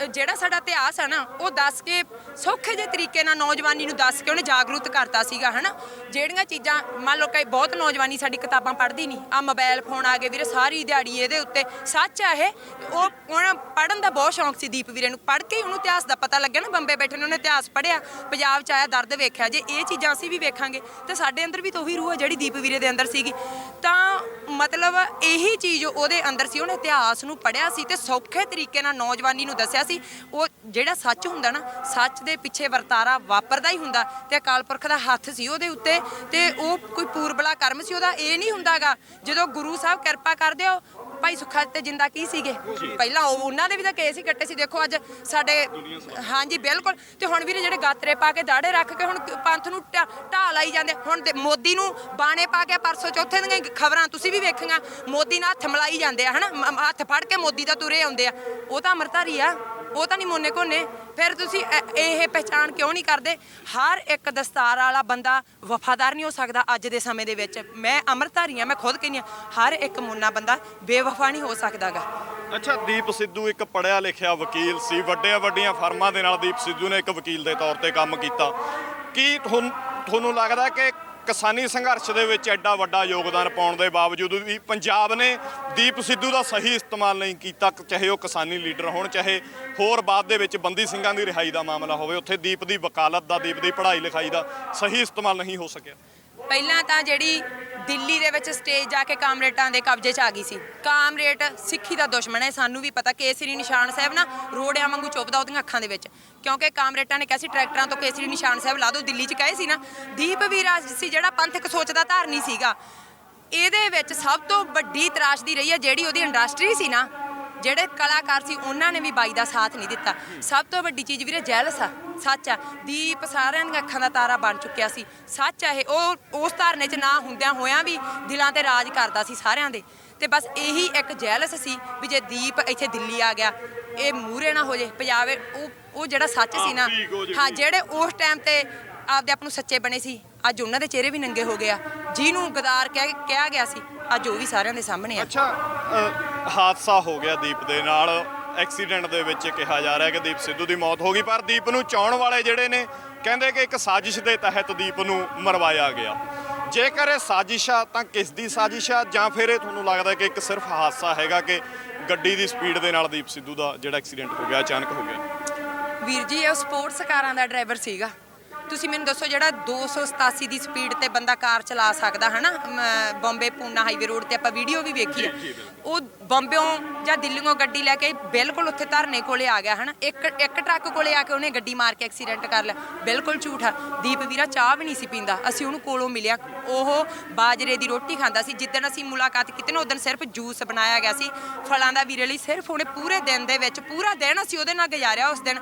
ਜਿਹੜਾ ਸਾਡਾ ਇਤਿਹਾਸ ਆ ਨਾ, ਉਹ ਦੱਸ ਕੇ ਸੌਖੇ ਜਿਹੇ ਤਰੀਕੇ ਨਾਲ ਨੌਜਵਾਨੀ ਨੂੰ ਦੱਸ ਕੇ ਉਹਨੇ ਜਾਗਰੂਕ ਕਰਤਾ ਸੀਗਾ ਹਨਾ। ਜਿਹੜੀਆਂ ਚੀਜ਼ਾਂ ਮੰਨ ਲਓ ਕਈ ਬਹੁਤ ਨੌਜਵਾਨੀ ਸਾਡੀ ਕਿਤਾਬਾਂ ਪੜ੍ਹਦੀ ਨਹੀਂ, ਆ ਮੋਬਾਈਲ ਫੋਨ ਆ ਗਏ ਵੀਰੇ, ਸਾਰੀ ਦਿਹਾੜੀ ਇਹਦੇ ਉੱਤੇ। ਸੱਚ ਆ ਇਹ, ਉਹ ਉਹਨਾਂ ਪੜ੍ਹਨ ਦਾ ਬਹੁਤ ਸ਼ੌਂਕ ਸੀ ਦੀਪ ਵੀਰੇ ਨੂੰ। ਪੜ੍ਹ ਕੇ ਹੀ ਉਹਨੂੰ ਇਤਿਹਾਸ ਦਾ ਪਤਾ ਲੱਗਿਆ ਨਾ, ਬੰਬੇ ਬੈਠੇ ਨੇ ਉਹਨੇ ਇਤਿਹਾਸ ਪੜ੍ਹਿਆ, ਪੰਜਾਬ 'ਚ ਆਇਆ, ਦਰਦ ਵੇਖਿਆ। ਜੇ ਇਹ ਚੀਜ਼ਾਂ ਅਸੀਂ ਵੀ ਵੇਖਾਂਗੇ ਤਾਂ ਸਾਡੇ ਅੰਦਰ ਵੀ ਤਾਂ ਉਹੀ ਰੂਹ ਹੈ ਜਿਹੜੀ ਦੀਪ ਵੀਰੇ ਦੇ ਅੰਦਰ ਸੀਗੀ। ਤਾਂ ਮਤਲਬ ਇਹੀ ਚੀਜ਼ ਉਹਦੇ ਅੰਦਰ ਸੀ। ਉਹਨੇ ਇਤਿਹਾਸ ਨੂੰ ਪੜ੍ਹਿਆ ਸੀ ਤੇ ਸੌਖੇ ਤਰੀਕੇ ਨਾਲ ਨੌਜਵਾਨੀ ਨੂੰ ਦੱਸਿਆ ਸੀ। ਉਹ ਜਿਹੜਾ ਸੱਚ ਹੁੰਦਾ ਨਾ, ਸੱਚ ਦੇ ਪਿੱਛੇ ਵਰਤਾਰਾ ਵਾਪਰਦਾ ਹੀ ਹੁੰਦਾ, ਤੇ ਅਕਾਲ ਪੁਰਖ ਦਾ ਹੱਥ ਸੀ ਉਹਦੇ ਉੱਤੇ, ਤੇ ਉਹ ਕੋਈ ਪੂਰਬਲਾ ਕਰਮ ਸੀ ਉਹਦਾ। ਇਹ ਨਹੀਂ ਹੁੰਦਾਗਾ ਜਦੋਂ ਗੁਰੂ ਸਾਹਿਬ ਕਿਰਪਾ ਕਰਦੇ ਹੋ। ਭਾਈ ਸੁੱਖਾ ਤੇ ਜਿੰਦਾ ਕੀ ਸੀਗੇ ਪਹਿਲਾਂ, ਉਹਨਾਂ ਦੇ ਵੀ ਤਾਂ ਕੇਸ ਹੀ ਕੱਟੇ ਸੀ। ਦੇਖੋ ਅੱਜ ਸਾਡੇ, ਹਾਂਜੀ ਬਿਲਕੁਲ। ਤੇ ਹੁਣ ਵੀਰੇ ਜਿਹੜੇ ਗਾਤਰੇ ਪਾ ਕੇ ਦਾੜੇ ਰੱਖ ਕੇ ਹੁਣ ਪੰਥ ਨੂੰ ਢਾਹ ਲਾਈ ਜਾਂਦੇ। ਹੁਣ ਮੋਦੀ ਨੂੰ ਬਾਣੇ ਪਾ ਕੇ ਪਰਸੋਂ ਚੌਥੇ ਦੀਆਂ ਖਬਰਾਂ ਤੁਸੀਂ ਵੀ ਵੇਖੀਆਂ, ਮੋਦੀ ਨਾਲ ਹੱਥ ਮਿਲਾਈ ਜਾਂਦੇ ਆ ਹਨਾ, ਹੱਥ ਫੜ ਕੇ ਮੋਦੀ ਦਾ ਤੁਰੇ ਆਉਂਦੇ ਆ। ਉਹ ਤਾਂ ਅੰਮ੍ਰਿਤਧਾਰੀ ਆ, ਉਹ ਤਾਂ ਨਹੀਂ ਮੋਨੇ ਘੋਨੇ। ਫਿਰ ਤੁਸੀਂ ਇਹ ਪਹਿਚਾਣ ਕਿਉਂ ਨਹੀਂ ਕਰਦੇ? ਹਰ ਇੱਕ ਦਸਤਾਰ ਵਾਲਾ ਬੰਦਾ ਵਫਾਦਾਰ ਨਹੀਂ ਹੋ ਸਕਦਾ ਅੱਜ ਦੇ ਸਮੇਂ ਦੇ ਵਿੱਚ। ਮੈਂ ਅੰਮ੍ਰਿਤਧਾਰੀ ਆ, ਮੈਂ ਖੁਦ ਕਹਿੰਦੀ ਹਾਂ, ਹਰ ਇੱਕ ਮੋਨਾ ਬੰਦਾ ਬੇਵਫਾ ਨਹੀਂ ਹੋ ਸਕਦਾਗਾ। ਅੱਛਾ, ਦੀਪ ਸਿੱਧੂ ਇੱਕ ਪੜ੍ਹਿਆ ਲਿਖਿਆ ਵਕੀਲ ਸੀ। ਵੱਡੀਆਂ ਫਰਮਾਂ ਦੇ ਨਾਲ ਦੀਪ ਸਿੱਧੂ ਨੇ ਇੱਕ ਵਕੀਲ ਦੇ ਤੌਰ ਤੇ ਕੰਮ ਕੀਤਾ। ਕੀ ਤੁਹਾਨੂੰ ਲੱਗਦਾ ਕਿ ਕਿਸਾਨੀ ਸੰਘਰਸ਼ ਦੇ ਵਿੱਚ ਐਡਾ ਵੱਡਾ ਯੋਗਦਾਨ ਪਾਉਣ ਦੇ ਬਾਵਜੂਦ ਵੀ ਪੰਜਾਬ ਨੇ ਦੀਪ ਸਿੱਧੂ ਦਾ ਸਹੀ ਇਸਤੇਮਾਲ ਨਹੀਂ ਕੀਤਾ? ਚਾਹੇ ਉਹ ਕਿਸਾਨੀ ਲੀਡਰ ਹੋਣ, ਚਾਹੇ ਹੋਰ ਬਾਅਦ ਦੇ ਵਿੱਚ ਬੰਦੀ ਸਿੰਘਾਂ ਦੀ ਰਿਹਾਈ ਦਾ ਮਾਮਲਾ ਹੋਵੇ, ਉੱਥੇ ਦੀਪ ਦੀ ਵਕਾਲਤ ਦਾ, ਦੀਪ ਦੀ ਪੜ੍ਹਾਈ ਲਿਖਾਈ ਦਾ ਸਹੀ ਇਸਤੇਮਾਲ ਨਹੀਂ ਹੋ ਸਕਿਆ। ਪਹਿਲਾਂ ਤਾਂ ਜਿਹੜੀ ਦਿੱਲੀ ਦੇ ਵਿੱਚ ਸਟੇਜ ਜਾ ਕੇ ਕਾਮਰੇਟਾਂ ਦੇ ਕਬਜ਼ੇ 'ਚ ਆ ਗਈ ਸੀ। ਕਾਮਰੇਟ ਸਿੱਖੀ ਦਾ ਦੁਸ਼ਮਣ ਹੈ, ਸਾਨੂੰ ਵੀ ਪਤਾ। ਕੇਸਰੀ ਨਿਸ਼ਾਨ ਸਾਹਿਬ ਨਾ ਰੋੜਿਆਂ ਵਾਂਗੂ ਚੁੱਭਦਾ ਉਹਦੀਆਂ ਅੱਖਾਂ ਦੇ ਵਿੱਚ, ਕਿਉਂਕਿ ਕਾਮਰੇਟਾਂ ਨੇ ਕਿਹਾ ਸੀ ਟਰੈਕਟਰਾਂ ਤੋਂ ਕੇਸਰੀ ਨਿਸ਼ਾਨ ਸਾਹਿਬ ਲਾ ਦਿਓ। ਦਿੱਲੀ 'ਚ ਕਹੇ ਸੀ ਨਾ। ਦੀਪ ਵੀਰਾ ਸੀ ਜਿਹੜਾ ਪੰਥਕ ਸੋਚ ਦਾ ਧਾਰਨੀ ਸੀਗਾ। ਇਹਦੇ ਵਿੱਚ ਸਭ ਤੋਂ ਵੱਡੀ ਤਰਾਸ਼ਦੀ ਰਹੀ ਹੈ ਜਿਹੜੀ ਉਹਦੀ ਇੰਡਸਟਰੀ ਸੀ ਨਾ, ਜਿਹੜੇ ਕਲਾਕਾਰ ਸੀ, ਉਹਨਾਂ ਨੇ ਵੀ ਬਾਈ ਦਾ ਸਾਥ ਨਹੀਂ ਦਿੱਤਾ। ਸਭ ਤੋਂ ਵੱਡੀ ਚੀਜ਼ ਵੀਰੇ ਜੈਲਸ ਆ। ਸੱਚ ਆ, ਦੀਪ ਸਾਰਿਆਂ ਦੀਆਂ ਅੱਖਾਂ ਦਾ ਤਾਰਾ ਬਣ ਚੁੱਕਿਆ ਸੀ। ਸੱਚ ਆ ਇਹ। ਉਹ ਉਸ ਧਾਰਨੇ 'ਚ ਨਾ ਹੁੰਦਿਆਂ ਹੋਇਆਂ ਵੀ ਦਿਲਾਂ ਤੇ ਰਾਜ ਕਰਦਾ ਸੀ ਸਾਰਿਆਂ ਦੇ। ਤੇ ਬਸ ਇਹੀ ਇੱਕ ਜੈਲਸ ਸੀ ਵੀ ਜੇ ਦੀਪ ਇੱਥੇ ਦਿੱਲੀ ਆ ਗਿਆ, ਇਹ ਮੂਹਰੇ ਨਾ ਹੋ ਜੇ ਪੰਜਾਬੇ। ਉਹ ਜਿਹੜਾ ਸੱਚ ਸੀ ਨਾ, ਹਾਂ, ਜਿਹੜੇ ਉਸ ਟਾਈਮ ਤੇ ਆਪਦੇ ਆਪ ਨੂੰ ਸੱਚੇ ਬਣੇ ਸੀ, ਅੱਜ ਉਹਨਾਂ ਦੇ ਚਿਹਰੇ ਵੀ ਨੰਗੇ ਹੋ ਗਏ ਆ। ਜਿਹਨੂੰ ਗਦਾਰ ਕਿਹਾ ਗਿਆ ਸੀ, ਅੱਜ ਉਹ ਵੀ ਸਾਰਿਆਂ ਦੇ ਸਾਹਮਣੇ ਆ। ਅੱਛਾ, ਹਾਦਸਾ ਹੋ ਗਿਆ ਦੀਪ ਦੇ ਨਾਲ, ਐਕਸੀਡੈਂਟ ਦੇ ਵਿੱਚ ਕਿਹਾ ਜਾ ਰਿਹਾ ਕਿ ਦੀਪ ਸਿੱਧੂ ਦੀ ਮੌਤ ਹੋ ਗਈ, ਪਰ ਦੀਪ ਨੂੰ ਚਾਹੁਣ ਵਾਲੇ ਜਿਹੜੇ ਨੇ ਕਹਿੰਦੇ ਕਿ ਇੱਕ ਸਾਜ਼ਿਸ਼ ਦੇ ਤਹਿਤ ਦੀਪ ਨੂੰ ਮਰਵਾਇਆ ਗਿਆ। ਜੇਕਰ ਇਹ ਸਾਜ਼ਿਸ਼ ਆ ਤਾਂ ਕਿਸ ਦੀ ਸਾਜ਼ਿਸ਼ ਆ, ਜਾਂ ਫਿਰ ਇਹ ਤੁਹਾਨੂੰ ਲੱਗਦਾ ਕਿ ਇੱਕ ਸਿਰਫ ਹਾਦਸਾ ਹੈਗਾ ਕਿ ਗੱਡੀ ਦੀ ਸਪੀਡ ਦੇ ਨਾਲ ਦੀਪ ਸਿੱਧੂ ਦਾ ਜਿਹੜਾ ਐਕਸੀਡੈਂਟ ਹੋ ਗਿਆ, ਅਚਾਨਕ ਹੋ ਗਿਆ? ਵੀਰ ਜੀ, ਇਹ ਸਪੋਰਟਸ ਕਾਰਾਂ ਦਾ ਡਰਾਈਵਰ ਸੀਗਾ। ਤੁਸੀਂ ਮੈਨੂੰ ਦੱਸੋ ਜਿਹੜਾ 287 ਦੀ ਸਪੀਡ ਤੇ ਬੰਦਾ ਕਾਰ ਚਲਾ ਸਕਦਾ ਹਨਾ ਬੰਬੇ ਪੂਨਾ ਹਾਈਵੇ ਰੋਡ ਤੇ ਆਪਾਂ ਵੀਡੀਓ ਵੀ ਵੇਖੀ ਆ, ਉਹ ਬੰਬਿਓਂ ਜਾਂ ਦਿੱਲੀੋਂ ਗੱਡੀ ਲੈ ਕੇ ਬਿਲਕੁਲ ਉੱਥੇ ਧਰਨੇ ਕੋਲੇ ਆ ਗਿਆ ਹਨਾ, ਇੱਕ ਟਰੱਕ ਕੋਲੇ ਆ ਕੇ ਉਹਨੇ ਗੱਡੀ ਮਾਰ ਕੇ ਐਕਸੀਡੈਂਟ ਕਰ ਲਿਆ। ਬਿਲਕੁਲ ਝੂਠ ਆ। ਦੀਪ ਵੀਰਾ ਚਾਹ ਵੀ ਨਹੀਂ ਸੀ ਪੀਂਦਾ, ਅਸੀਂ ਉਹਨੂੰ ਕੋਲੋਂ ਮਿਲਿਆ, ਉਹ ਬਾਜਰੇ ਦੀ ਰੋਟੀ ਖਾਂਦਾ ਸੀ। ਜਿੱਦਣ ਅਸੀਂ ਮੁਲਾਕਾਤ ਕੀਤੀ ਨਾ ਉਦੋਂ ਸਿਰਫ ਜੂਸ ਬਣਾਇਆ ਗਿਆ ਸੀ ਫਲਾਂ ਦਾ ਵੀਰੇ ਲਈ, ਸਿਰਫ ਉਹਨੇ ਪੂਰੇ ਦਿਨ ਦੇ ਵਿੱਚ ਪੂਰਾ ਦਿਨ ਅਸੀਂ ਉਹਦੇ ਨਾਲ ਗੁਜ਼ਾਰਿਆ। ਉਸ ਦਿਨ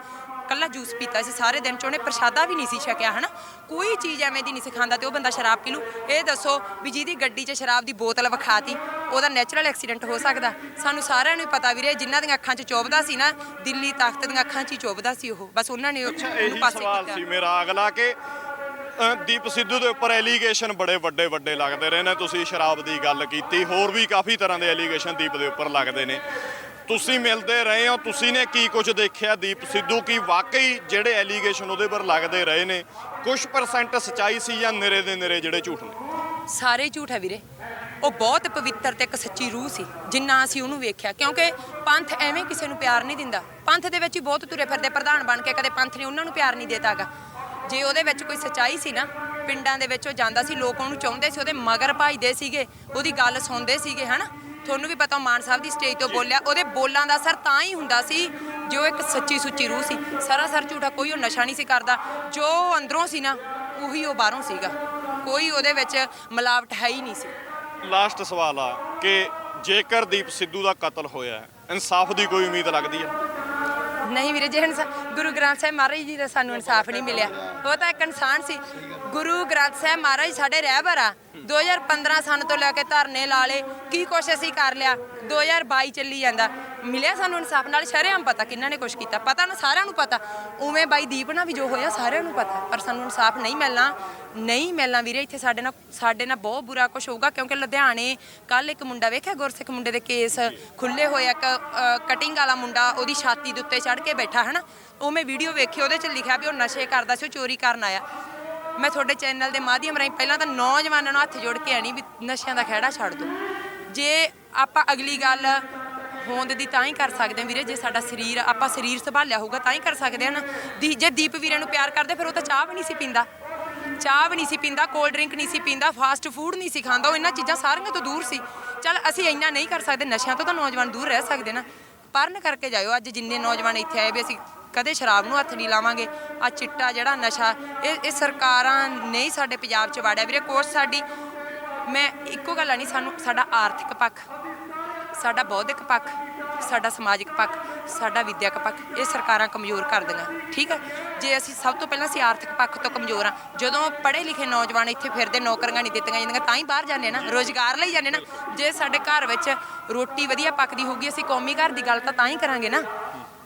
ਕੱਲਾ ਜੂਸ ਪੀਤਾ ਸੀ ਸਾਰੇ ਦਿਨ ਚ, ਉਹਨੇ ਪ੍ਰਸ਼ਾਦਾ ਵੀ ਨਹੀਂ ਸੀ ਛਕਿਆ ਹਨਾ, ਕੋਈ ਚੀਜ਼ ਐਵੇਂ ਦੀ ਨਹੀਂ ਸਿਖਾਉਂਦਾ ਤੇ ਉਹ ਬੰਦਾ ਸ਼ਰਾਬ ਪੀ ਲੂ। ਇਹ ਦੱਸੋ ਵੀ ਜਿਹਦੀ ਗੱਡੀ 'ਚ ਸ਼ਰਾਬ ਦੀ ਬੋਤਲ ਵਿਖਾਤੀ ਉਹਦਾ ਨੈਚੁਰਲ ਐਕਸੀਡੈਂਟ ਹੋ ਸਕਦਾ? ਸਾਨੂੰ ਸਾਰਿਆਂ ਨੂੰ ਪਤਾ ਵੀਰੇ, ਜਿਨ੍ਹਾਂ ਦੀਆਂ ਅੱਖਾਂ 'ਚ ਚੁੱਭਦਾ ਸੀ ਨਾ, ਦਿੱਲੀ ਤਖਤ ਦੀਆਂ ਅੱਖਾਂ 'ਚ ਹੀ ਚੁੱਭਦਾ ਸੀ ਉਹ, ਬਸ ਉਹਨਾਂ ਨੇ ਉਹਨੂੰ ਪਾਸੇ ਸਵਾਲ ਕੀਤਾ। ਸੀ ਮੇਰਾ ਅਗਲਾ ਕਿ ਦੀਪ ਸਿੱਧੂ ਦੇ ਉੱਪਰ ਐਲੀਗੇਸ਼ਨ ਬੜੇ ਵੱਡੇ ਲੱਗਦੇ ਰਹੇ ਨੇ। ਤੁਸੀਂ ਸ਼ਰਾਬ ਦੀ ਗੱਲ ਕੀਤੀ, ਹੋਰ ਵੀ ਕਾਫੀ ਤਰ੍ਹਾਂ ਦੇ ਐਲੀਗੇਸ਼ਨ ਦੀਪ ਦੇ ਉੱਪਰ ਲੱਗਦੇ ਨੇ। ਤੁਸੀਂ ਮਿਲਦੇ ਰਹੇ ਹੋ, ਤੁਸੀਂ ਨੇ ਕੀ ਕੁਝ ਦੇਖਿਆ ਦੀਪ ਸਿੱਧੂ ਕੀ ਵਾਕਈ ਜਿਹੜੇ ਐਲੀਗੇਸ਼ਨ ਉਹਦੇ ਉੱਪਰ ਲੱਗਦੇ ਰਹੇ ਨੇ ਕੁਝ ਪਰਸੈਂਟ ਸੱਚਾਈ ਸੀ ਜਾਂ ਨਿਰੇ ਦੇ ਨਿਰੇ ਜਿਹੜੇ ਝੂਠ ਨੇ? ਸਾਰੇ ਝੂਠ ਹੈ ਵੀਰੇ। ਉਹ ਬਹੁਤ ਪਵਿੱਤਰ ਤੇ ਇੱਕ ਸੱਚੀ ਰੂਹ ਸੀ ਜਿੰਨਾ ਅਸੀਂ ਉਹਨੂੰ ਵੇਖਿਆ, ਕਿਉਂਕਿ ਪੰਥ ਐਵੇਂ ਕਿਸੇ ਨੂੰ ਪਿਆਰ ਨਹੀਂ ਦਿੰਦਾ। ਪੰਥ ਦੇ ਵਿੱਚ ਹੀ ਬਹੁਤ ਤੁਰੇ ਫਿਰਦੇ ਪ੍ਰਧਾਨ ਬਣ ਕੇ, ਕਦੇ ਪੰਥ ਨੇ ਉਹਨਾਂ ਨੂੰ ਪਿਆਰ ਨਹੀਂ ਦੇਤਾਗਾ। ਜੇ ਉਹਦੇ ਵਿੱਚ ਕੋਈ ਸੱਚਾਈ ਸੀ ਨਾ, ਪਿੰਡਾਂ ਦੇ ਵਿੱਚ ਉਹ ਜਾਂਦਾ ਸੀ, ਲੋਕ ਉਹਨੂੰ ਚਾਹੁੰਦੇ ਸੀ, ਉਹਦੇ ਮਗਰ ਭਜਦੇ ਸੀਗੇ, ਉਹਦੀ ਗੱਲ ਸੁਣਦੇ ਸੀਗੇ ਹਨਾ। ਤੁਹਾਨੂੰ ਵੀ ਪਤਾ ਮਾਨ ਸਾਹਿਬ ਦੀ ਸਟੇਜ ਤੋਂ ਬੋਲਿਆ, ਉਹਦੇ ਬੋਲਾਂ ਦਾ ਅਸਰ ਤਾਂ ਹੀ ਹੁੰਦਾ ਸੀ ਜੋ ਇੱਕ ਸੱਚੀ ਸੁੱਚੀ ਰੂਹ ਸੀ। ਸਰਾਸਰ ਝੂਠਾ, ਕੋਈ ਉਹ ਨਸ਼ਾ ਨਹੀਂ ਸੀ ਕਰਦਾ, ਜੋ ਅੰਦਰੋਂ ਸੀ ਨਾ ਉਹੀ ਉਹ ਬਾਹਰੋਂ ਸੀਗਾ, ਕੋਈ ਉਹਦੇ ਵਿੱਚ ਮਿਲਾਵਟ ਹੈ ਹੀ ਨਹੀਂ ਸੀ। ਲਾਸਟ ਸਵਾਲ ਆ ਕਿ ਜੇਕਰ ਦੀਪ ਸਿੱਧੂ ਦਾ ਕਤਲ ਹੋਇਆ, ਇਨਸਾਫ ਦੀ ਕੋਈ ਉਮੀਦ ਲੱਗਦੀ ਹੈ? ਨਹੀਂ ਵੀਰੇ, ਜੇ ਗੁਰੂ ਗ੍ਰੰਥ ਸਾਹਿਬ ਮਹਾਰਾਜ ਜੀ ਦਾ ਸਾਨੂੰ ਇਨਸਾਫ ਨਹੀਂ ਮਿਲਿਆ, ਉਹ ਤਾਂ ਇੱਕ ਇਨਸਾਨ ਸੀ। ਗੁਰੂ ਗ੍ਰੰਥ ਸਾਹਿਬ ਮਹਾਰਾਜ ਸਾਡੇ ਰਹਿਬਰ ਆ। 2015 ਸਾਲ ਤੋਂ ਲੈ ਕੇ ਧਰਨੇ ਲਾ ਲਏ, ਕੀ ਕੁਛ ਅਸੀਂ ਕਰ ਲਿਆ, 2022 ਚੱਲੀ ਜਾਂਦਾ, ਮਿਲਿਆ ਸਾਨੂੰ ਇਨਸਾਫ? ਨਾਲ ਸ਼ਰੇਆਮ ਪਤਾ ਕਿਹਨਾਂ ਨੇ ਕੁਛ ਕੀਤਾ, ਪਤਾ ਨਾ ਸਾਰਿਆਂ ਨੂੰ ਪਤਾ। ਉਵੇਂ ਬਾਈ ਦੀਪ ਨਾਲ ਵੀ ਜੋ ਹੋਇਆ ਸਾਰਿਆਂ ਨੂੰ ਪਤਾ, ਪਰ ਸਾਨੂੰ ਇਨਸਾਫ ਨਹੀਂ ਮਿਲਣਾ ਵੀਰੇ। ਇੱਥੇ ਸਾਡੇ ਨਾਲ ਬਹੁਤ ਬੁਰਾ ਕੁਛ ਹੋਊਗਾ, ਕਿਉਂਕਿ ਲੁਧਿਆਣੇ ਕੱਲ ਇੱਕ ਮੁੰਡਾ ਵੇਖਿਆ, ਗੁਰਸਿੱਖ ਮੁੰਡੇ ਦੇ ਕੇਸ ਖੁੱਲੇ ਹੋਏ, ਇੱਕ ਕਟਿੰਗ ਵਾਲਾ ਮੁੰਡਾ ਉਹਦੀ ਛਾਤੀ ਦੇ ਉੱਤੇ ਚੜ੍ਹ ਕੇ ਬੈਠਾ ਹਨਾ, ਉਹ ਮੈਂ ਵੀਡੀਓ ਵੇਖੀ, ਉਹਦੇ 'ਚ ਲਿਖਿਆ ਵੀ ਉਹ ਨਸ਼ੇ ਕਰਦਾ ਸੀ, ਉਹ ਚੋਰੀ ਕਰਨ ਆਇਆ। ਮੈਂ ਤੁਹਾਡੇ ਚੈਨਲ ਦੇ ਮਾਧਿਅਮ ਰਾਹੀਂ ਪਹਿਲਾਂ ਤਾਂ ਨੌਜਵਾਨਾਂ ਨੂੰ ਹੱਥ ਜੋੜ ਕੇ ਆਣੀ ਵੀ ਨਸ਼ਿਆਂ ਦਾ ਖਹਿੜਾ ਛੱਡ ਦਿਓ। ਜੇ ਆਪਾਂ ਅਗਲੀ ਗੱਲ ਹੋਂਦ ਦੀ ਤਾਂ ਹੀ ਕਰ ਸਕਦੇ ਹਾਂ ਵੀਰੇ, ਜੇ ਸਾਡਾ ਆਪਾਂ ਸਰੀਰ ਸੰਭਾਲਿਆ ਹੋਊਗਾ ਤਾਂ ਹੀ ਕਰ ਸਕਦੇ ਹਾਂ ਨਾ। ਜੇ ਦੀਪ ਵੀਰੇ ਨੂੰ ਪਿਆਰ ਕਰਦੇ ਫਿਰ ਉਹ ਤਾਂ ਚਾਹ ਵੀ ਨਹੀਂ ਸੀ ਪੀਂਦਾ, ਕੋਲਡ ਡਰਿੰਕ ਨਹੀਂ ਸੀ ਪੀਂਦਾ, ਫਾਸਟ ਫੂਡ ਨਹੀਂ ਸੀ ਖਾਂਦਾ, ਉਹ ਇਹਨਾਂ ਚੀਜ਼ਾਂ ਸਾਰੀਆਂ ਤੋਂ ਦੂਰ ਸੀ। ਚੱਲ ਅਸੀਂ ਇੰਨਾ ਨਹੀਂ ਕਰ ਸਕਦੇ, ਨਸ਼ਿਆਂ ਤੋਂ ਤਾਂ ਨੌਜਵਾਨ ਦੂਰ ਰਹਿ ਸਕਦੇ ਨਾ। ਪਰਨ ਕਰਕੇ ਜਾਇਓ। ਅੱਜ ਜਿੰਨੇ ਨੌਜਵਾਨ ਇੱਥੇ ਆਏ ਵੀ ਅਸੀਂ ਕਦੇ ਸ਼ਰਾਬ ਨੂੰ ਹੱਥ ਨਹੀਂ ਲਾਵਾਂਗੇ। ਆ ਚਿੱਟਾ ਜਿਹੜਾ ਨਸ਼ਾ ਇਹ ਸਰਕਾਰਾਂ ਨੇ ਸਾਡੇ ਪੰਜਾਬ 'ਚ ਵਾੜਿਆ ਵੀਰੇ। ਕੋਰਸ ਸਾਡੀ, ਮੈਂ ਇੱਕੋ ਗੱਲ ਨਹੀਂ, ਸਾਡਾ ਆਰਥਿਕ ਪੱਖ, ਸਾਡਾ ਬੌਧਿਕ ਪੱਖ, ਸਾਡਾ ਸਮਾਜਿਕ ਪੱਖ, ਸਾਡਾ ਵਿਦਿਅਕ ਪੱਖ, ਇਹ ਸਰਕਾਰਾਂ ਕਮਜ਼ੋਰ ਕਰ ਦਿੰਦੀਆਂ। ਠੀਕ ਹੈ, ਜੇ ਅਸੀਂ ਸਭ ਤੋਂ ਪਹਿਲਾਂ ਅਸੀਂ ਆਰਥਿਕ ਪੱਖ ਤੋਂ ਕਮਜ਼ੋਰ ਹਾਂ। ਜਦੋਂ ਪੜ੍ਹੇ ਲਿਖੇ ਨੌਜਵਾਨ ਇੱਥੇ ਫਿਰਦੇ, ਨੌਕਰੀਆਂ ਨਹੀਂ ਦਿੱਤੀਆਂ ਜਾਂਦੀਆਂ, ਤਾਂ ਹੀ ਬਾਹਰ ਜਾਂਦੇ ਨਾ, ਰੋਜ਼ਗਾਰ ਲਈ ਜਾਂਦੇ ਨਾ। ਜੇ ਸਾਡੇ ਘਰ ਵਿੱਚ ਰੋਟੀ ਵਧੀਆ ਪੱਕਦੀ ਹੋਊਗੀ, ਅਸੀਂ ਕੌਮੀ ਘਰ ਦੀ ਗੱਲ ਤਾਂ ਹੀ ਕਰਾਂਗੇ ਨਾ।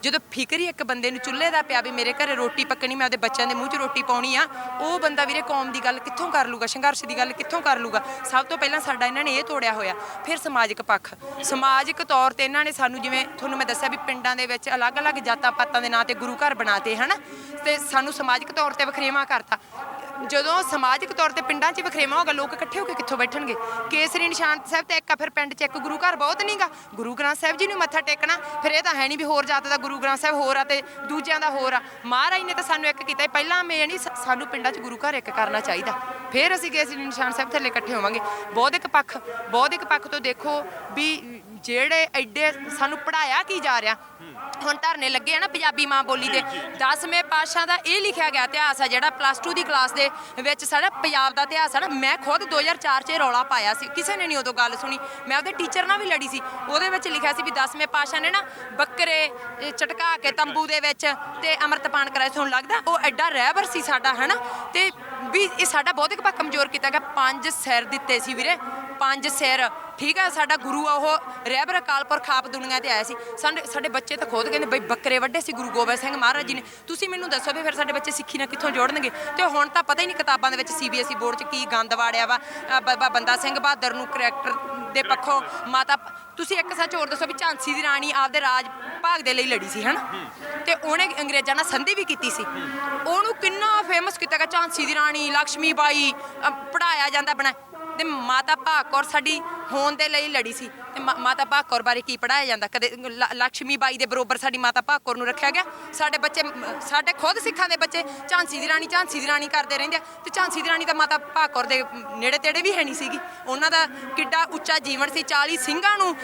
ਜਦੋਂ ਫਿਕਰ ਹੀ ਇੱਕ ਬੰਦੇ ਨੂੰ ਚੁੱਲ੍ਹੇ ਦਾ ਪਿਆ ਵੀ ਮੇਰੇ ਘਰੇ ਰੋਟੀ ਪੱਕਣੀ, ਮੈਂ ਆਪਦੇ ਬੱਚਿਆਂ ਦੇ ਮੂੰਹ 'ਚ ਰੋਟੀ ਪਾਉਣੀ ਆ, ਉਹ ਬੰਦਾ ਵੀਰੇ ਕੌਮ ਦੀ ਗੱਲ ਕਿੱਥੋਂ ਕਰ ਲੂਗਾ, ਸੰਘਰਸ਼ ਦੀ ਗੱਲ ਕਿੱਥੋਂ ਕਰ ਲੂਗਾ? ਸਭ ਤੋਂ ਪਹਿਲਾਂ ਸਾਡਾ ਇਹਨਾਂ ਨੇ ਇਹ ਤੋੜਿਆ ਹੋਇਆ। ਫਿਰ ਸਮਾਜਿਕ ਪੱਖ, ਸਮਾਜਿਕ ਤੌਰ ਤੇ ਇਹਨਾਂ ਨੇ ਸਾਨੂੰ, ਜਿਵੇਂ ਤੁਹਾਨੂੰ ਮੈਂ ਦੱਸਿਆ ਵੀ ਪਿੰਡਾਂ ਦੇ ਵਿੱਚ ਅਲੱਗ-ਅਲੱਗ ਜਾਤਾਂ ਪਾਤਾਂ ਦੇ ਨਾਂ ਤੇ ਗੁਰੂ ਘਰ ਬਣਾਤੇ ਹਨਾ, ਤੇ ਸਾਨੂੰ ਸਮਾਜਿਕ ਤੌਰ ਤੇ ਵਖਰੇਵਾਂ ਕਰਤਾ। ਜਦੋਂ ਸਮਾਜਿਕ ਤੌਰ ਤੇ ਪਿੰਡਾਂ 'ਚ ਵਖਰੇਵਾਂ ਹੋਗਾ, ਲੋਕ ਇਕੱਠੇ ਹੋ ਕੇ ਕਿੱਥੋਂ ਬੈਠਣਗੇ? ਕੇਸਰੀ ਨਿਸ਼ਾਨ ਸਾਹਿਬ ਤੇ ਇੱਕ ਆ, ਫਿਰ ਪਿੰਡ 'ਚ ਇੱਕ ਗੁਰੂ ਘਰ ਬਹੁਤ ਨਹੀਂਗਾ। ਗੁਰੂ ਗ੍ਰੰਥ ਸਾਹਿਬ ਜੀ ਨੂੰ ਮੱਥਾ ਟੇਕਣਾ, ਫਿਰ ਇਹ ਤਾਂ ਹੈ ਨਹੀਂ ਵੀ ਹੋਰ ਜਾਤ ਦਾ ਗੁਰੂ ਗ੍ਰੰਥ ਸਾਹਿਬ ਹੋਰ ਆ ਤੇ ਦੂਜਿਆਂ ਦਾ ਹੋਰ ਆ। ਮਹਾਰਾਜ ਨੇ ਤਾਂ ਸਾਨੂੰ ਇੱਕ ਕੀਤਾ, ਪਹਿਲਾਂ ਮੈਂ ਨਹੀਂ, ਸਾਨੂੰ ਪਿੰਡਾਂ 'ਚ ਗੁਰੂ ਘਰ ਇੱਕ ਕਰਨਾ ਚਾਹੀਦਾ, ਫਿਰ ਅਸੀਂ ਕੇਸਰੀ ਨਿਸ਼ਾਨ ਸਾਹਿਬ ਥੱਲੇ ਇਕੱਠੇ ਹੋਵਾਂਗੇ। ਬੌਧਿਕ ਪੱਖ ਤੋਂ ਦੇਖੋ ਵੀ ਜਿਹੜੇ ਐਡੇ ਸਾਨੂੰ ਪੜ੍ਹਾਇਆ ਕੀ ਜਾ ਰਿਹਾ। ਹੁਣ ਧਰਨੇ ਲੱਗੇ ਆ ਨਾ ਪੰਜਾਬੀ ਮਾਂ ਬੋਲੀ ਦੇ, 10ਵੇਂ ਪਾਤਸ਼ਾਹ ਦਾ ਇਹ ਲਿਖਿਆ ਗਿਆ ਇਤਿਹਾਸ ਆ ਜਿਹੜਾ +2 ਦੀ ਕਲਾਸ ਦੇ ਵਿੱਚ ਸਾਡਾ ਪੰਜਾਬ ਦਾ ਇਤਿਹਾਸ ਆ ਨਾ। ਮੈਂ ਖੁਦ 2004 'ਚ ਰੌਲਾ ਪਾਇਆ ਸੀ, ਕਿਸੇ ਨੇ ਨਹੀਂ ਉਦੋਂ ਗੱਲ ਸੁਣੀ। ਮੈਂ ਉਹਦੇ ਟੀਚਰ ਨਾਲ ਵੀ ਲੜੀ ਸੀ। ਉਹਦੇ ਵਿੱਚ ਲਿਖਿਆ ਸੀ ਵੀ 10ਵੇਂ ਪਾਤਸ਼ਾਹ ਨੇ ਨਾ ਬੱਕਰੇ ਝਟਕਾ ਕੇ ਤੰਬੂ ਦੇ ਵਿੱਚ ਤੇ ਅੰਮ੍ਰਿਤਪਾਨ ਕਰਾਇਆ। ਤੁਹਾਨੂੰ ਲੱਗਦਾ ਉਹ ਐਡਾ ਰਹਿਬਰ ਸੀ ਸਾਡਾ ਹਨਾ, ਤੇ ਵੀ ਇਹ ਸਾਡਾ ਬੌਧਿਕ ਪੱਖ ਕਮਜ਼ੋਰ ਕੀਤਾ ਗਿਆ। 5 ਸਿਰ ਦਿੱਤੇ ਸੀ ਵੀਰੇ, 5 ਸਿਰ। ਠੀਕ ਹੈ, ਸਾਡਾ ਗੁਰੂ ਆ ਉਹ ਰਹਿਬਰ ਅਕਾਲ ਪੁਰਖ ਆਪ ਦੁਨੀਆ ਤੇ ਆਇਆ ਸੀ। ਸਾਡੇ ਬੱਚੇ ਤਾਂ ਖੁਦ ਕਹਿੰਦੇ ਬਈ ਬੱਕਰੇ ਵੱਢੇ ਸੀ ਗੁਰੂ ਗੋਬਿੰਦ ਸਿੰਘ ਮਹਾਰਾਜ ਜੀ ਨੇ। ਤੁਸੀਂ ਮੈਨੂੰ ਦੱਸੋ ਵੀ ਫਿਰ ਸਾਡੇ ਬੱਚੇ ਸਿੱਖੀ ਨਾਲ ਕਿੱਥੋਂ ਜੋੜਨਗੇ? ਤੇ ਹੁਣ ਤਾਂ ਪਤਾ ਹੀ ਨਹੀਂ ਕਿਤਾਬਾਂ ਦੇ ਵਿੱਚ CBSE ਬੋਰਡ 'ਚ ਕੀ ਗੰਦ ਵਾੜਿਆ ਵਾ। ਬਾਬਾ ਬੰਦਾ ਸਿੰਘ ਬਹਾਦਰ ਨੂੰ ਕਰੈਕਟਰ ਦੇ ਪੱਖੋਂ ਮਾਤਾ, ਤੁਸੀਂ ਇੱਕ ਸੱਚ ਹੋਰ ਦੱਸੋ ਵੀ ਝਾਂਸੀ ਦੀ ਰਾਣੀ ਆਪਦੇ ਰਾਜ ਭਾਗ ਦੇ ਲਈ ਲੜੀ ਸੀ ਹਨਾ, ਤੇ ਉਹਨੇ ਅੰਗਰੇਜ਼ਾਂ ਨਾਲ ਸੰਧੀ ਵੀ ਕੀਤੀ ਸੀ। ਉਹਨੂੰ ਕਿੰਨਾ ਫੇਮਸ ਕੀਤਾ ਗਿਆ, ਝਾਂਸੀ ਦੀ ਰਾਣੀ, ਲక్ష్ਮੀ ਬਾਈ, ਪੜ੍ਹਾਇਆ ਜਾਂਦਾ ਬਣਾ। ਤੇ ਮਾਤਾ ਭਾਗ ਕੌਰ ਸਾਡੀ ਹੋਣ ਦੇ ਲਈ ਲੜੀ ਸੀ ਤੇ ਮਾਤਾ ਭਾਗੌਰ ਬਾਰੇ ਕੀ ਪੜਾਇਆ ਜਾਂਦਾ? ਕਦੇ ਲక్ష్ਮੀ ਬਾਈ ਦੇ ਬਰੋਬਰ ਸਾਡੀ ਮਾਤਾ ਭਾਗੌਰ ਨੂੰ ਰੱਖਿਆ ਗਿਆ? ਸਾਡੇ ਬੱਚੇ, ਸਾਡੇ ਖੁਦ ਸਿੱਖਾਂ ਦੇ ਬੱਚੇ ਝਾਂਸੀ ਦੀ ਰਾਣੀ ਕਰਦੇ ਰਹਿੰਦੇ ਆ ਤੇ ਝਾਂਸੀ ਦੀ ਰਾਣੀ ਤਾਂ ਮਾਤਾ ਭਾਗੌਰ ਦੇ ਨੇੜੇ ਤੇੜੇ ਵੀ ਹੈ ਨਹੀਂ ਸੀਗੀ। ਉਹਨਾਂ ਦਾ ਕਿੱਡਾ ਉੱਚਾ ਜੀਵਨ ਸੀ, 40 ਸਿੰਘਾਂ ਨੂੰ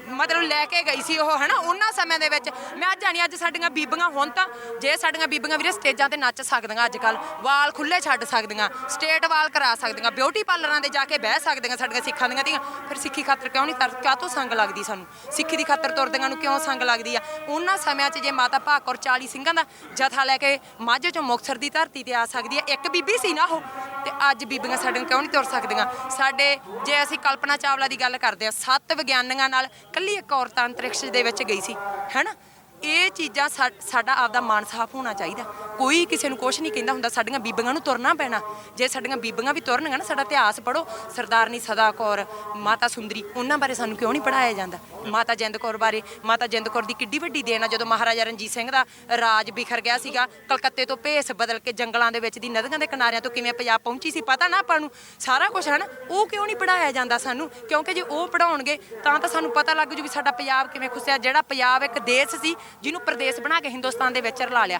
ਮਤਲਬ ਲੈ ਕੇ ਗਈ ਸੀ ਉਹ, ਹੈ ਨਾ, ਉਹਨਾਂ ਸਮਿਆਂ ਦੇ ਵਿੱਚ। ਮੈਂ ਅੱਜ ਜਾਣੀ ਅੱਜ ਸਾਡੀਆਂ ਬੀਬੀਆਂ ਹੁਣ ਤਾਂ, ਜੇ ਸਾਡੀਆਂ ਬੀਬੀਆਂ ਵੀਰੇ ਸਟੇਜਾਂ ਤੇ ਨੱਚ ਸਕਦੀਆਂ, ਅੱਜ ਕੱਲ੍ਹ ਵਾਲ ਖੁੱਲੇ ਛੱਡ ਸਕਦੀਆਂ, ਸਟੇਟ ਵਾਲ ਕਰਾ ਸਕਦੀਆਂ, ਬਿਊਟੀ ਪਾਰਲਰਾਂ ਦੇ ਜਾ ਕੇ ਬਹਿ ਸਕਦੀਆਂ ਸਾਡੀਆਂ ਸਿੱਖਾਂ ਦੀਆਂ ਧੀਆਂ, ਫਿਰ ਸਿੱਖੀ ਖਾਤਰ ਕਿਉਂ ਨਹੀਂ ਕਾਹਤੋਂ ਸੰਗ ਲੱਗਦੀ ਸਾਨੂੰ? ਸਿੱਖੀ ਦੀ ਖਾਤਰ ਤੁਰਦੀਆਂ ਨੂੰ ਕਿਉਂ ਸੰਗ ਲੱਗਦੀ ਆ? ਉਹਨਾਂ ਸਮਿਆਂ 'ਚ ਜੇ ਮਾਤਾ ਭਾਗੌਰ 40 ਸਿੰਘਾਂ ਦਾ ਜਥਾ ਲੈ ਕੇ ਮਾਝੇ 'ਚੋਂ ਮੁਕਤਸਰ ਦੀ ਧਰਤੀ ਤੇ ਆ ਸਕਦੀ ਹੈ, ਇੱਕ ਬੀਬੀ ਸੀ ਨਾ ਉਹ, ਤੇ ਅੱਜ ਬੀਬੀਆਂ ਸਾਡੇ ਕਿਉਂ ਨਹੀਂ ਤੁਰ ਸਕਦੀਆਂ? ਸਾਡੇ ਜੇ ਅਸੀਂ ਕਲਪਨਾ ਚਾਵਲਾ ਦੀ ਗੱਲ ਕਰਦੇ ਹਾਂ, 7 ਵਿਗਿਆਨੀਆਂ ਨਾਲ ਇਕੱਲੀ ਇੱਕ ਔਰਤ ਅੰਤਰਿਕਸ਼ ਦੇ ਵਿੱਚ ਗਈ ਸੀ, ਹੈ ਨਾ। ਇਹ ਚੀਜ਼ਾਂ ਸਾਡਾ ਆਪਦਾ ਮਨ ਸਾਫ਼ ਹੋਣਾ ਚਾਹੀਦਾ। ਕੋਈ ਕਿਸੇ ਨੂੰ ਕੁਛ ਨਹੀਂ ਕਹਿੰਦਾ ਹੁੰਦਾ, ਸਾਡੀਆਂ ਬੀਬੀਆਂ ਨੂੰ ਤੁਰਨਾ ਪੈਣਾ। ਜੇ ਸਾਡੀਆਂ ਬੀਬੀਆਂ ਵੀ ਤੁਰਨਗੀਆਂ ਨਾ, ਸਾਡਾ ਇਤਿਹਾਸ ਪੜ੍ਹੋ, ਸਰਦਾਰਨੀ ਸਦਾ ਕੌਰ, ਮਾਤਾ ਸੁੰਦਰੀ, ਉਹਨਾਂ ਬਾਰੇ ਸਾਨੂੰ ਕਿਉਂ ਨਹੀਂ ਪੜ੍ਹਾਇਆ ਜਾਂਦਾ? ਮਾਤਾ ਜਿੰਦ ਕੌਰ ਬਾਰੇ, ਮਾਤਾ ਜਿੰਦ ਕੌਰ ਦੀ ਕਿੱਡੀ ਵੱਡੀ ਦੇਣ ਆ। ਜਦੋਂ ਮਹਾਰਾਜਾ ਰਣਜੀਤ ਸਿੰਘ ਦਾ ਰਾਜ ਬਿਖਰ ਗਿਆ ਸੀਗਾ, ਕਲਕੱਤੇ ਤੋਂ ਭੇਸ ਬਦਲ ਕੇ ਜੰਗਲਾਂ ਦੇ ਵਿੱਚ ਦੀ ਨਦੀਆਂ ਦੇ ਕਿਨਾਰਿਆਂ ਤੋਂ ਕਿਵੇਂ ਪੰਜਾਬ ਪਹੁੰਚੀ ਸੀ, ਪਤਾ ਨਾ ਆਪਾਂ ਨੂੰ ਸਾਰਾ ਕੁਝ, ਹੈ ਨਾ। ਉਹ ਕਿਉਂ ਨਹੀਂ ਪੜ੍ਹਾਇਆ ਜਾਂਦਾ ਸਾਨੂੰ? ਕਿਉਂਕਿ ਜੇ ਉਹ ਪੜ੍ਹਾਉਣਗੇ ਤਾਂ ਸਾਨੂੰ ਪਤਾ ਲੱਗ ਜੂ ਵੀ ਸਾਡਾ ਪੰਜਾਬ ਕਿਵੇਂ ਖੁੱਸਿਆ। ਜਿਹੜਾ ਪੰਜਾਬ ਇੱਕ ਦੇਸ਼ ਸੀ ਜਿਹਨੂੰ ਪ੍ਰਦੇਸ਼ ਬਣਾ ਕੇ ਹਿੰਦੁਸਤਾਨ ਦੇ ਵਿੱਚ ਰਲਾ ਲਿਆ,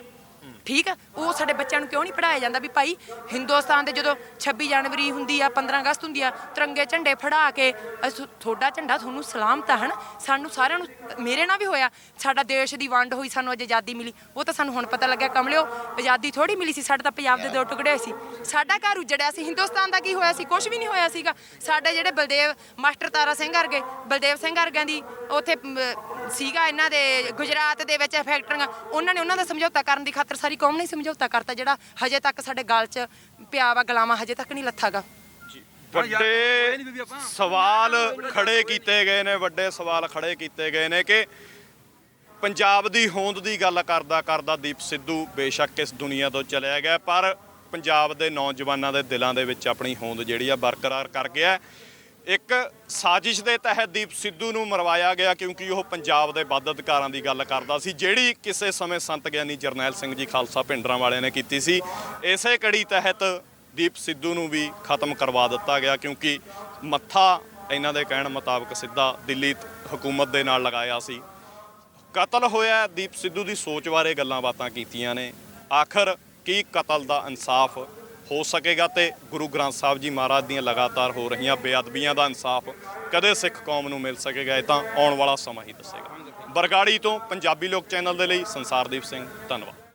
ਠੀਕ ਆ, ਉਹ ਸਾਡੇ ਬੱਚਿਆਂ ਨੂੰ ਕਿਉਂ ਨਹੀਂ ਪੜ੍ਹਾਇਆ ਜਾਂਦਾ ਵੀ ਭਾਈ ਹਿੰਦੁਸਤਾਨ ਦੇ ਜਦੋਂ 26 ਜਨਵਰੀ ਹੁੰਦੀ ਆ, 15 ਅਗਸਤ ਹੁੰਦੀ ਆ, ਤਿਰੰਗੇ ਝੰਡੇ ਫੜਾ ਕੇ ਤੁਹਾਡਾ ਝੰਡਾ ਤੁਹਾਨੂੰ ਸਲਾਮਤ ਆ, ਹੈ ਨਾ। ਸਾਨੂੰ ਸਾਰਿਆਂ ਨੂੰ, ਮੇਰੇ ਨਾਲ ਵੀ ਹੋਇਆ, ਸਾਡਾ ਦੇਸ਼ ਦੀ ਵੰਡ ਹੋਈ, ਸਾਨੂੰ ਅੱਜ ਆਜ਼ਾਦੀ ਮਿਲੀ, ਉਹ ਤਾਂ ਸਾਨੂੰ ਹੁਣ ਪਤਾ ਲੱਗਿਆ ਕਮਲਿਓ ਆਜ਼ਾਦੀ ਥੋੜੀ ਮਿਲੀ ਸੀ, ਸਾਡੇ ਤਾਂ ਪੰਜਾਬ ਦੇ 2 ਟੁਕੜੇ ਹੋਏ ਸੀ, ਸਾਡਾ ਘਰ ਉਜੜਿਆ ਸੀ। ਹਿੰਦੁਸਤਾਨ ਦਾ ਕੀ ਹੋਇਆ ਸੀ? ਕੁਝ ਵੀ ਨਹੀਂ ਹੋਇਆ ਸੀਗਾ। ਸਾਡੇ ਜਿਹੜੇ ਬਲਦੇਵ ਮਾਸਟਰ ਤਾਰਾ ਸਿੰਘ ਵਰਗੇ, ਬਲਦੇਵ ਸਿੰਘ ਵਰਗਿਆਂ ਦੀ ਉੱਥੇ ਸੀਗਾ, ਇਹਨਾਂ ਦੇ ਗੁਜਰਾਤ ਦੇ ਵਿੱਚ ਫੈਕਟਰੀਆਂ, ਉਹਨਾਂ ਨੇ ਉਹਨਾਂ ਦਾ ਸਮਝੌਤਾ ਕਰਨ ਦੀ ਖਾਤਰ ਸਾਰੀ ਕੌਮ ਨੇ ਸਮਝੌਤਾ ਕਰਤਾ, ਜਿਹੜਾ ਹਜੇ ਤੱਕ ਸਾਡੇ ਗਲ 'ਚ ਪਿਆ ਵਾ, ਗੁਲਾਮਾਂ ਹਜੇ ਤੱਕ ਨਹੀਂ ਲੱਥਾਗਾ। ਵੱਡੇ ਸਵਾਲ ਖੜੇ ਕੀਤੇ ਗਏ ਨੇ, ਵੱਡੇ ਸਵਾਲ ਖੜੇ ਕੀਤੇ ਗਏ ਨੇ ਕਿ ਪੰਜਾਬ ਦੀ ਹੋਂਦ ਦੀ ਗੱਲ ਕਰਦਾ ਦੀਪ ਸਿੱਧੂ ਬੇਸ਼ੱਕ ਇਸ ਦੁਨੀਆ ਤੋਂ ਚਲਿਆ ਗਿਆ, ਪਰ ਪੰਜਾਬ ਦੇ ਨੌਜਵਾਨਾਂ ਦੇ ਦਿਲਾਂ ਦੇ ਵਿੱਚ ਆਪਣੀ ਹੋਂਦ ਜਿਹੜੀ ਆ ਬਰਕਰਾਰ ਕਰ ਗਿਆ। ਇੱਕ ਸਾਜ਼ਿਸ਼ ਦੇ ਤਹਿਤ ਦੀਪ ਸਿੱਧੂ ਨੂੰ ਮਰਵਾਇਆ ਗਿਆ ਕਿਉਂਕਿ ਉਹ ਪੰਜਾਬ ਦੇ ਵੱਧ ਅਧਿਕਾਰਾਂ ਦੀ ਗੱਲ ਕਰਦਾ ਸੀ, ਜਿਹੜੀ ਕਿਸੇ ਸਮੇਂ ਸੰਤ ਗਿਆਨੀ ਜਰਨੈਲ ਸਿੰਘ ਜੀ ਖਾਲਸਾ ਭਿੰਡਰਾਂ ਵਾਲਿਆਂ ਨੇ ਕੀਤੀ ਸੀ। ਇਸੇ ਕੜੀ ਤਹਿਤ ਦੀਪ ਸਿੱਧੂ ਨੂੰ ਵੀ ਖਤਮ ਕਰਵਾ ਦਿੱਤਾ ਗਿਆ ਕਿਉਂਕਿ ਮੱਥਾ ਇਹਨਾਂ ਦੇ ਕਹਿਣ ਮੁਤਾਬਕ ਸਿੱਧਾ ਦਿੱਲੀ ਹਕੂਮਤ ਦੇ ਨਾਲ ਲਗਾਇਆ ਸੀ। ਕਤਲ ਹੋਇਆ, ਦੀਪ ਸਿੱਧੂ ਦੀ ਸੋਚ ਬਾਰੇ ਗੱਲਾਂ ਬਾਤਾਂ ਕੀਤੀਆਂ ਨੇ। ਆਖਰ ਕੀ ਕਤਲ ਦਾ ਇਨਸਾਫ ਹੋ ਸਕੇਗਾ ਤੇ ਗੁਰੂ ਗ੍ਰੰਥ ਸਾਹਿਬ ਜੀ ਮਹਾਰਾਜ ਦੀਆਂ ਲਗਾਤਾਰ ਹੋ ਰਹੀਆਂ ਬੇਅਦਬੀਆਂ ਦਾ ਇਨਸਾਫ ਕਦੇ ਸਿੱਖ ਕੌਮ ਨੂੰ ਮਿਲ ਸਕੇਗਾ? ਇਹ ਤਾਂ ਆਉਣ ਵਾਲਾ ਸਮਾਂ ਹੀ ਦੱਸੇਗਾ। ਬਰਗਾੜੀ ਤੋਂ ਪੰਜਾਬੀ ਲੋਕ ਚੈਨਲ ਦੇ ਲਈ ਸੰਸਾਰਦੀਪ ਸਿੰਘ, ਧੰਨਵਾਦ।